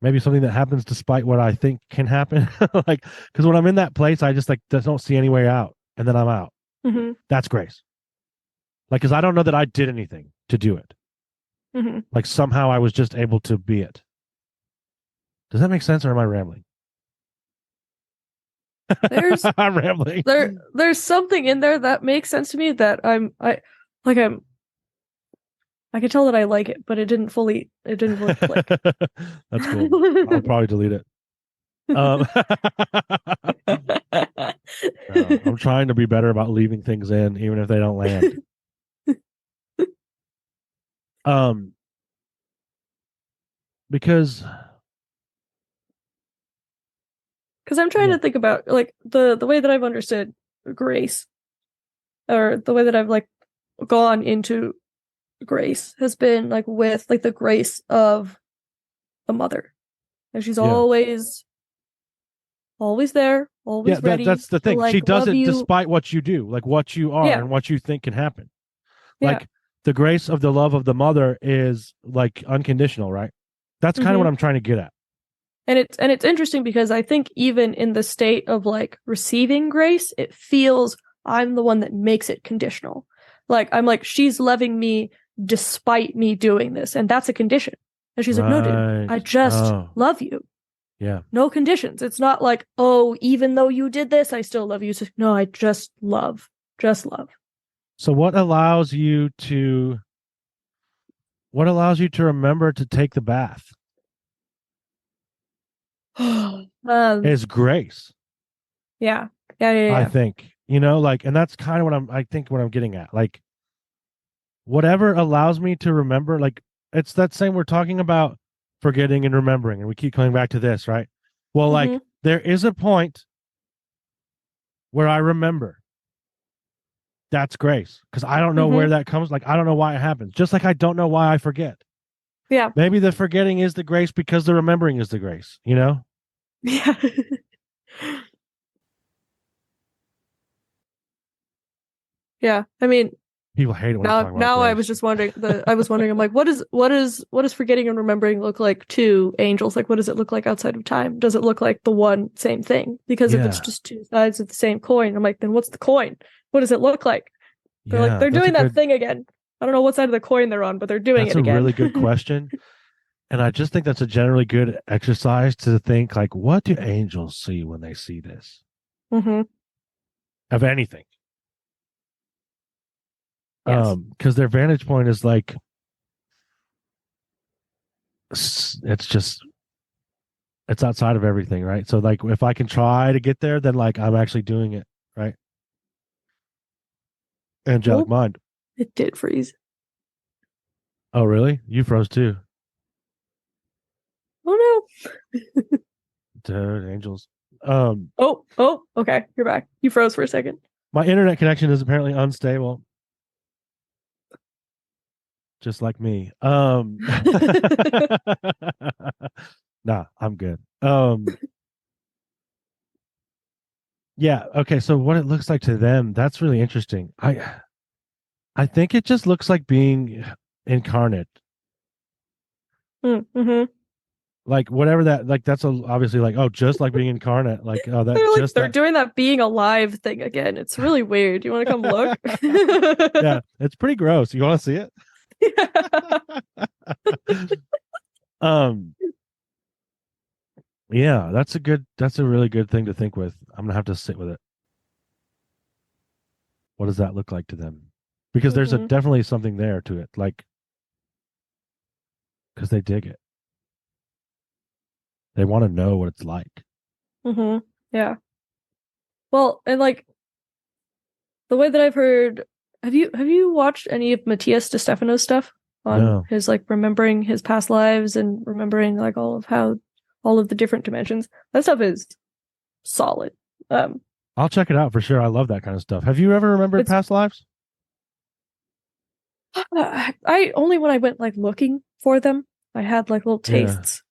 Maybe something that happens despite what I think can happen. Like, because when I'm in that place, I just like don't see any way out, and then I'm out. Mm-hmm. That's grace. Like, because I don't know that I did anything to do it. Mm-hmm. Like somehow I was just able to be it. Does that make sense, or am I rambling? There's I'm rambling. There's something in there that makes sense to me that I can tell that I like it, but it didn't fully click. That's cool. I'll probably delete it. No, I'm trying to be better about leaving things in, even if they don't land. Because I'm trying to think about like the way that I've understood grace, or the way that I've like gone into grace has been like with like the grace of a mother, and she's always there, always ready. That's the thing. Like, she does it despite what you do, like what you are and what you think can happen. Like the grace of the love of the mother is like unconditional, right? That's kind of what I'm trying to get at. And it's interesting because I think even in the state of like receiving grace, it feels I'm the one that makes it conditional. Like I'm like, she's loving me despite me doing this, and that's a condition. And she's like, no, dude, I just love you. Yeah. No conditions. It's not like, oh, even though you did this, I still love you. So, no, I just love. Just love. So what allows you to remember to take the bath? Is grace. Yeah. I think, like, and that's kind of what I'm getting at. Like, whatever allows me to remember, like, it's that same, we're talking about forgetting and remembering, and we keep coming back to this, right? Well, like, there is a point where I remember. That's grace, because I don't know where that comes. Like, I don't know why it happens. Just like I don't know why I forget. Yeah. Maybe the forgetting is the grace because the remembering is the grace, Yeah. Yeah. I mean, people hate it when I talk about grace. I was just wondering. I'm like, what does forgetting and remembering look like to angels? Like, what does it look like outside of time? Does it look like the one same thing? Because if it's just two sides of the same coin, I'm like, then what's the coin? What does it look like? They're like, they're doing that thing again. I don't know what side of the coin they're on, but they're doing it again. That's a really good question. And I just think that's a generally good exercise to think, like, what do angels see when they see this? Of anything. Yes. Because their vantage point is like, it's outside of everything, right? So like, if I can try to get there, then like I'm actually doing it, right? Angelic mind. It did freeze. Oh, really? You froze too. Oh no. Dude, angels. Oh, okay. You're back. You froze for a second. My internet connection is apparently unstable. Just like me. Nah, I'm good. Yeah, okay, so what it looks like to them, that's really interesting. I think it just looks like being incarnate. Like whatever that, like that's obviously like, oh, just like being incarnate, like, oh, that they're doing that being alive thing again. It's really weird. You want to come look? Yeah, it's pretty gross. You want to see it? Yeah, that's a really good thing to think with. I'm gonna have to sit with it. What does that look like to them? Because there's a Hmm. definitely something there to it, like because they dig it. They want to know what it's like. Hmm. Yeah. Well, and like the way that I've heard, have you watched any of Matthias Stefano's stuff on No, his like remembering his past lives and remembering like all of the different dimensions? That stuff is solid. Um, I'll check it out for sure. I love that kind of stuff. Have you ever remembered it's past lives? I only when I went like looking for them, I had like little Yeah, tastes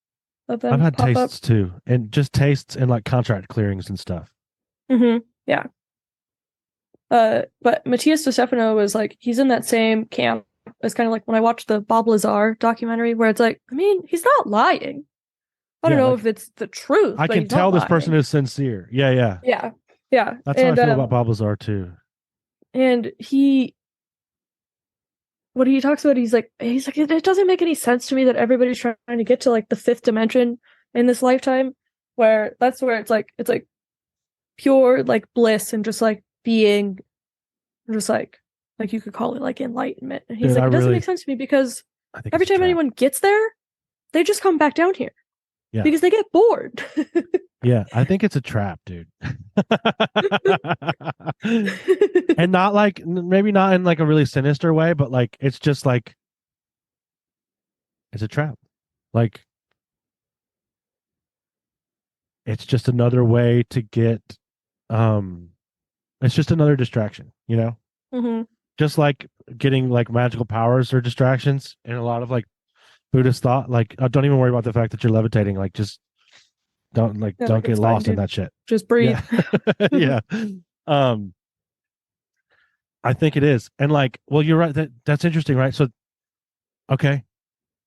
of I've them had pop up. tastes too, and just tastes and like contract clearings and stuff. Yeah. But Matthias Stefano was like he's in that same camp as kind of like when I watched the Bob Lazar documentary, where it's like, I mean, he's not lying. I don't Yeah, know like if it's the truth, I but can he's not tell this person lying. is sincere. Yeah, yeah. Yeah, yeah, That's how I feel about Bob Lazar too. and he what he talks about, he's like it doesn't make any sense to me that everybody's trying to get to like the fifth dimension in this lifetime, where that's where it's like pure like bliss and just like being just like you could call it like enlightenment. And he's Dude, like, it doesn't make sense to me because I think every it's a time trap. anyone gets there, they just come back down here Yeah, because they get bored. yeah. I think it's a trap, dude. And not like maybe not in like a really sinister way, but like it's just like it's a trap. Like it's just another way to get um it's just another distraction, you know? Hmm. Just like getting like magical powers or distractions in a lot of like Buddhist thought, like don't even worry about the fact that you're levitating, like just Yeah, don't like get it's fine, lost in dude. that shit. Just breathe. Yeah. Yeah. Um I think it is. And like, well, you're right. That's interesting, right? So okay,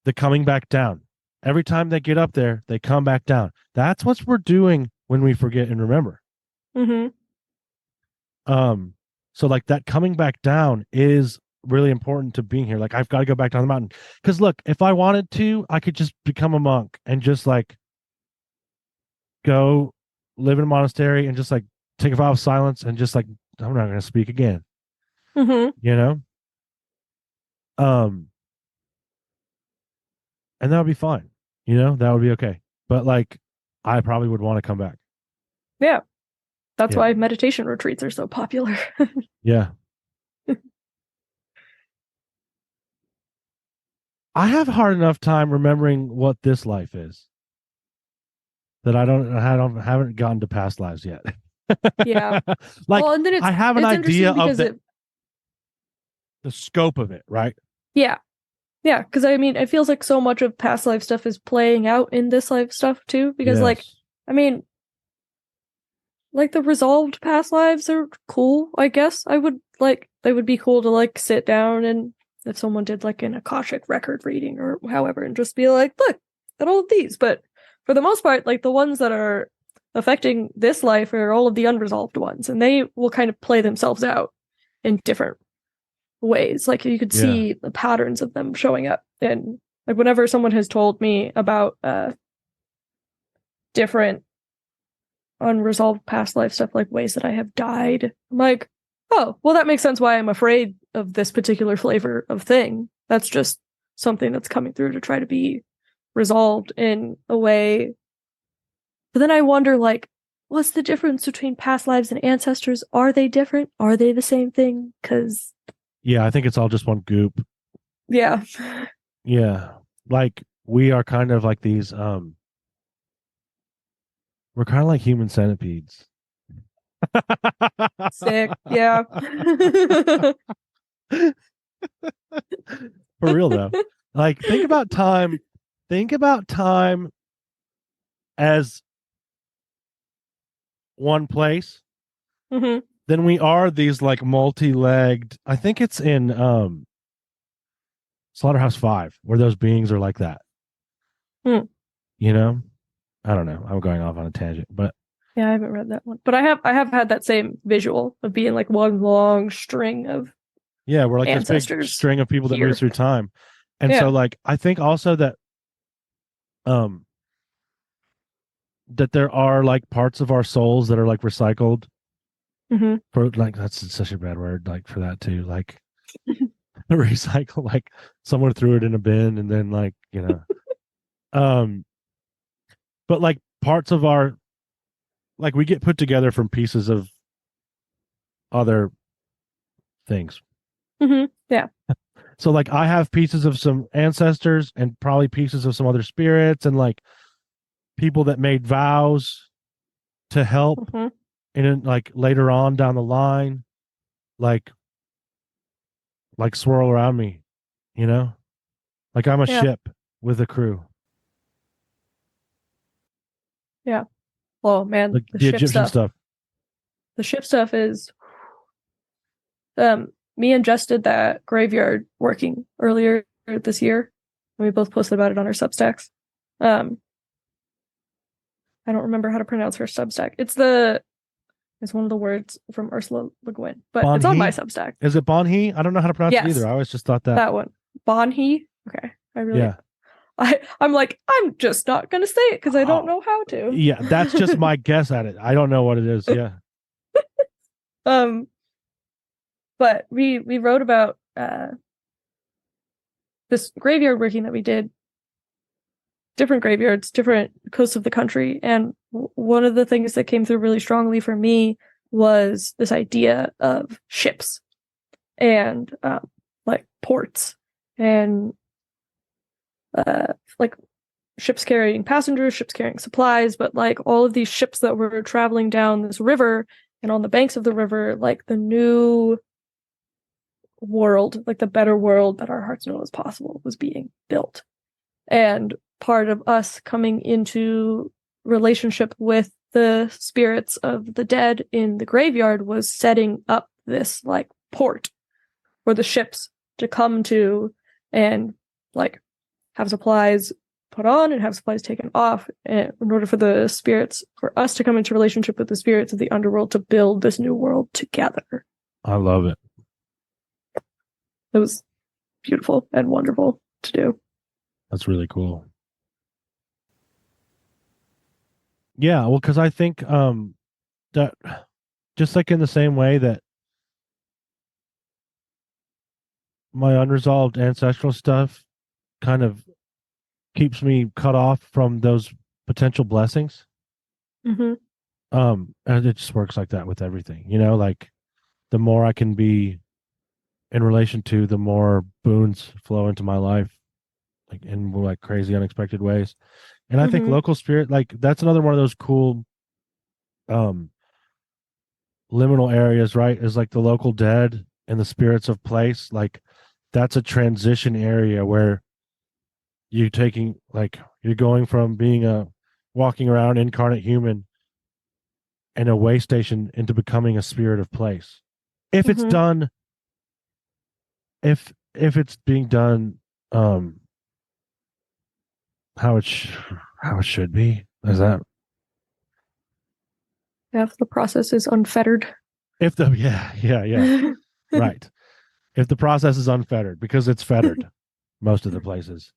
the coming back down. Every time they get up there, they come back down. That's what we're doing when we forget and remember. Hmm. Um, so like that coming back down is really important to being here. Like I've got to go back down the mountain. Because look, if I wanted to, I could just become a monk and just like go live in a monastery and just like take a vow of silence and just like I'm not gonna speak again, Hmm. you know? Um, and that would be fine. You know, that would be okay. But like I probably would want to come back. Yeah, that's Yeah. why meditation retreats are so popular. Yeah. I have a hard enough time remembering what this life is that I haven't gotten to past lives yet. Yeah. Like Well, and then I have an it's idea interesting of because it the scope of it, right? yeah. Yeah, because I mean, it feels like so much of past life stuff is playing out in this life stuff too. Because, like, Yes. I mean, like the resolved past lives are cool. I guess they would be cool to like sit down and if someone did like an Akashic record reading or however, and just be like, look at all of these. But for the most part, like the ones that are affecting this life are all of the unresolved ones, and they will kind of play themselves out in different ways. Like you could Yeah. see the patterns of them showing up. And like whenever someone has told me about different unresolved past life stuff, like ways that I have died, I'm like, oh, well, that makes sense why I'm afraid of this particular flavor of thing. That's just something that's coming through to try to be resolved in a way. But then I wonder, like, what's the difference between past lives and ancestors? Are they different? Are they the same thing? Because, Yeah, I think it's all just one goop. yeah. Yeah. Like we are kind of like these we're kind of like human centipedes. Sick. Yeah. For real though. Like think about time as one place, Hmm. then we are these like multi-legged. I think it's in Slaughterhouse 5 where those beings are like that. Hmm. You know? I don't know. I'm going off on a tangent, but Yeah, I haven't read that one, but I have had that same visual of being like one long string of yeah, we're like this big ancestors string of people that moves here. through time. And so Yeah. like I think also that um that there are like parts of our souls that are like recycled Mm-hmm. for like that's such a bad word like for that too like recycle like someone threw it in a bin and then like um but like parts of our like we get put together from pieces of other things. Mm-hmm. Yeah. So like I have pieces of some ancestors and probably pieces of some other spirits and like people that made vows to help Mm-hmm. and like later on down the line like swirl around me, you know? Like I'm a Yeah. ship with a crew. Yeah. Oh man, Like the Egyptian stuff. The ship stuff is me and Jess did that graveyard working earlier this year. And we both posted about it on our Substacks. I don't remember how to pronounce her Substack. It's one of the words from Ursula Le Guin, but it's on my Substack. Is it Bonhi? I don't know how to pronounce it either. I always just thought that one. Bonhi. Okay. Yeah. I'm like, I'm just not gonna say it because I don't know how to. Yeah, that's just my guess at it. I don't know what it is. Yeah. But we wrote about this graveyard working that we did, different graveyards, different coasts of the country, and one of the things that came through really strongly for me was this idea of ships and like ports and like ships carrying passengers, ships carrying supplies, but like all of these ships that were traveling down this river and on the banks of the river, like the new world, like the better world that our hearts know was possible, was being built. And part of us coming into relationship with the spirits of the dead in the graveyard was setting up this like port for the ships to come to and like have supplies put on and have supplies taken off in order for the spirits, for us to come into relationship with the spirits of the underworld to build this new world together. I love it. It was beautiful and wonderful to do. That's really cool. Yeah, well, because I think that just like in the same way that my unresolved ancestral stuff kind of keeps me cut off from those potential blessings. Mm-hmm. And it just works like that with everything, like the more I can be in relation to, the more boons flow into my life, like in like crazy unexpected ways. And I think local spirit, like that's another one of those cool liminal areas, right? Is like the local dead and the spirits of place. Like that's a transition area where you're going from being a walking around incarnate human in a way station into becoming a spirit of place. If it's done, if it's being done how it should be, is that if the process is unfettered, if the yeah right, if the process is unfettered, because it's fettered most of the places.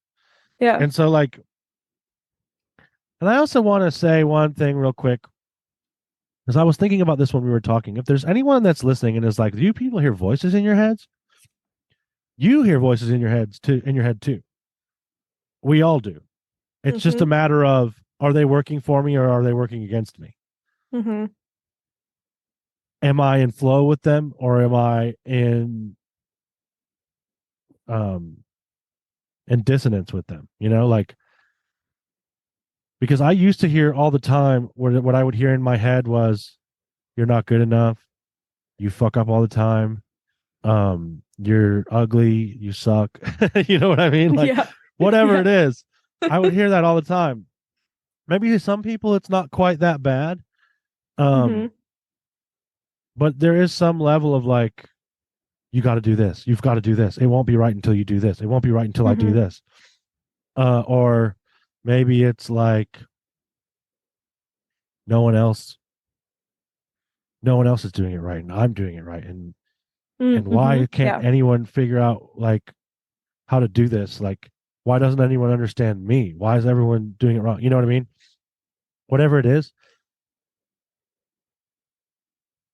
And so like, and I also want to say one thing real quick, because I was thinking about this when we were talking. If there's anyone that's listening and is like, do you people hear voices in your heads? You hear voices in your head too. We all do. It's just a matter of, are they working for me or are they working against me? Am I in flow with them or am I in dissonance with them? Like, because I used to hear all the time what I would hear in my head was, you're not good enough, you fuck up all the time, you're ugly, you suck. You know what I mean? Like, whatever it is, I would hear that all the time. Maybe to some people it's not quite that bad, but there is some level of like, you got to do this, you've got to do this, it won't be right until you do this, it won't be right until I do this. Or maybe it's like, no one else is doing it right and I'm doing it right, and why can't anyone figure out like how to do this? Like, why doesn't anyone understand me? Why is everyone doing it wrong? You know what I mean? whatever it is.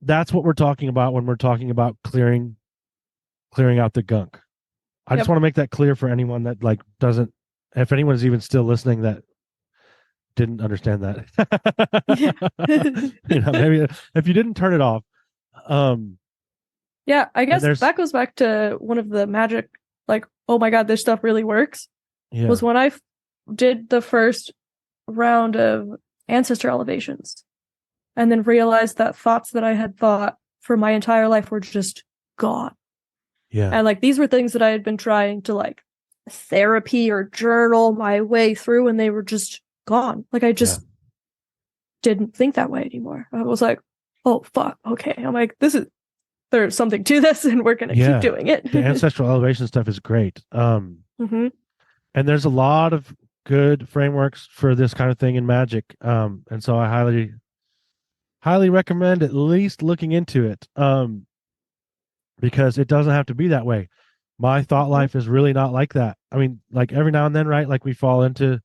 That's what we're talking about when we're talking about clearing out the gunk. I just Yep. want to make that clear for anyone that like doesn't, if anyone's even still listening that didn't understand that. Yeah. Maybe if you didn't turn it off. Yeah, I guess there's- that goes back to one of the magic, like, oh my god, this stuff really works. Yeah. Was when I did the first round of ancestor elevations and then realized that thoughts that I had thought for my entire life were just gone. Yeah. And like these were things that I had been trying to like therapy or journal my way through and they were just gone. Like I just didn't think that way anymore. I was like, oh fuck, okay. I'm like, there's something to this and we're gonna keep doing it. The ancestral elevation stuff is great. Mm-hmm. And there's a lot of good frameworks for this kind of thing in magic. And so I highly recommend at least looking into it. Because it doesn't have to be that way. My thought life is really not like that. I mean, like every now and then, right? Like we fall into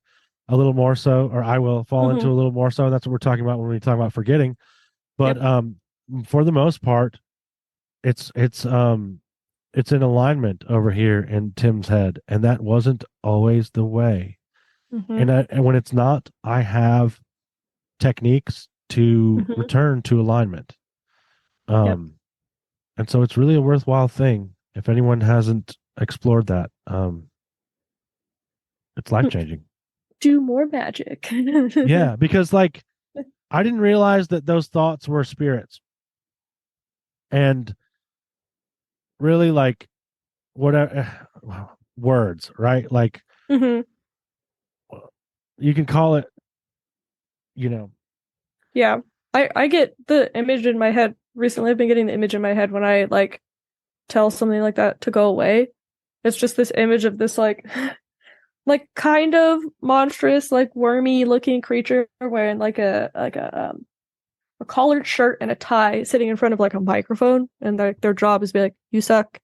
a little more so, or I will fall into a little more so. And that's what we're talking about when we talk about forgetting. But for the most part, it's in alignment over here in Tim's head, and that wasn't always the way. And when it's not, I have techniques to return to alignment. And so it's really a worthwhile thing if anyone hasn't explored that. It's life-changing. Do more magic. Yeah, because like I didn't realize that those thoughts were spirits. And really like whatever words, right? Like you can call it, Yeah. I get the image in my head. Recently I've been getting the image in my head when I like tell something like that to go away. It's just this image of this like kind of monstrous, like wormy looking creature wearing like a collared shirt and a tie sitting in front of like a microphone, and their job is to be like, you suck,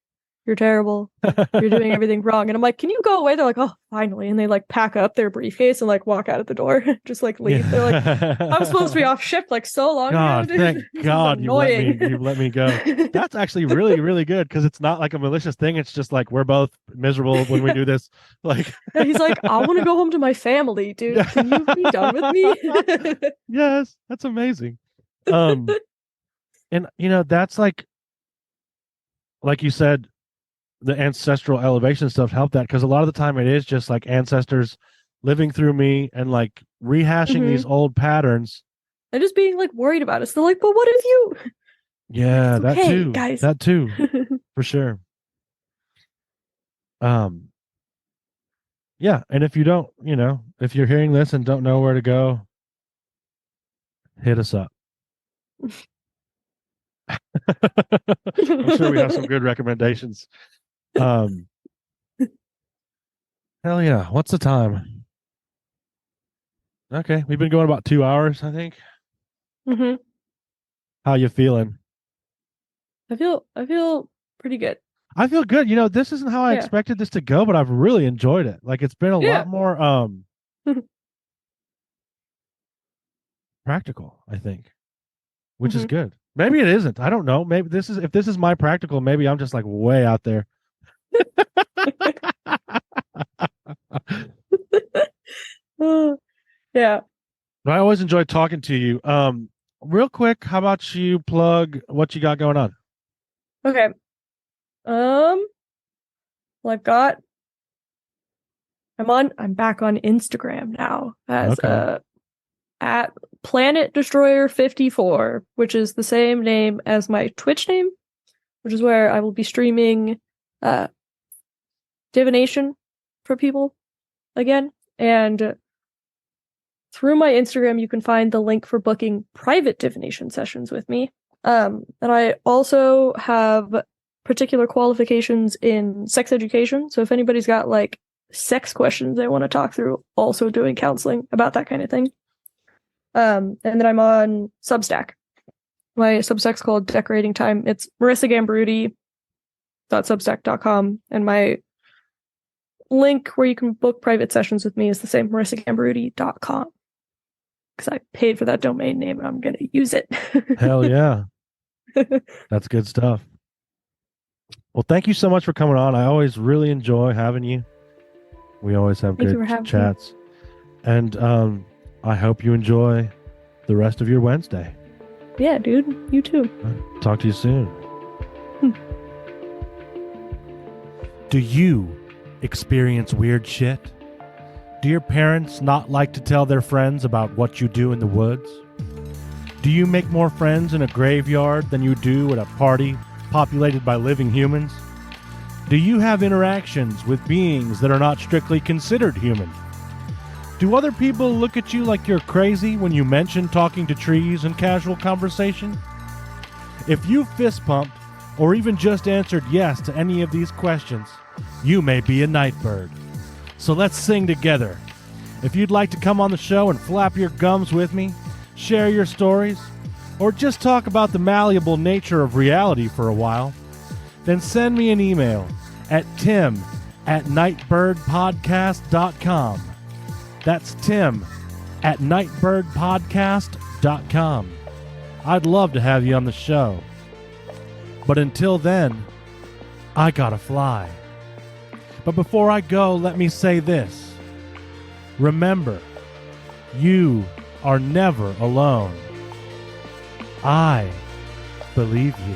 you're terrible, you're doing everything wrong. And I'm like, can you go away? They're like, oh, finally. And they like pack up their briefcase and like walk out of the door, just like leave. They're like, I'm supposed to be off shift like so long ago, dude. Thank God you let me go. That's actually really, really good because it's not like a malicious thing. It's just like we're both miserable when we do this. Like yeah, he's like, I want to go home to my family, dude. Can you be done with me? Yes, that's amazing. And that's like you said, the ancestral elevation stuff helped that, because a lot of the time it is just like ancestors living through me and like rehashing these old patterns and just being like worried about it. So they're like, but what if you? Yeah, it's that okay, too, guys. that too, for sure. Yeah, and if you don't, if you're hearing this and don't know where to go, hit us up. I'm sure we have some good recommendations. Hell yeah. What's the time? Okay, we've been going about 2 hours, I think. How you feeling? I feel pretty good. I feel good. This isn't how I expected this to go, but I've really enjoyed it. Like it's been a lot more practical, I think, which is good. Maybe it isn't. I don't know. Maybe if this is my practical, maybe I'm just like way out there. Yeah. But I always enjoy talking to you. Real quick, how about you plug what you got going on? Okay. Well, I'm back on Instagram now as at Planet Destroyer 54, which is the same name as my Twitch name, which is where I will be streaming divination for people again. And through my Instagram, you can find the link for booking private divination sessions with me. And I also have particular qualifications in sex education. So if anybody's got like sex questions they want to talk through, also doing counseling about that kind of thing. And then I'm on Substack. My Substack's called Decorating Time. It's Marissa Gamberutti.substack.com. And my link where you can book private sessions with me is the same, marissagamberutti.com. because I paid for that domain name and I'm going to use it. Hell yeah. That's good stuff. Well, thank you so much for coming on. I always really enjoy having you. We always have Thank you for good having chats. And I hope you enjoy the rest of your Wednesday. Yeah, dude. You too. Talk to you soon. Do you experience weird shit? Do your parents not like to tell their friends about what you do in the woods? Do you make more friends in a graveyard than you do at a party populated by living humans? Do you have interactions with beings that are not strictly considered human? Do other people look at you like you're crazy when you mention talking to trees in casual conversation? If you fist pumped or even just answered yes to any of these questions, you may be a nightbird. So let's sing together. If you'd like to come on the show and flap your gums with me, share your stories, or just talk about the malleable nature of reality for a while, then send me an email at tim@nightbirdpodcast.com. That's tim@nightbirdpodcast.com. I'd love to have you on the show. But until then, I gotta fly. But before I go, let me say this. Remember, you are never alone. I believe you.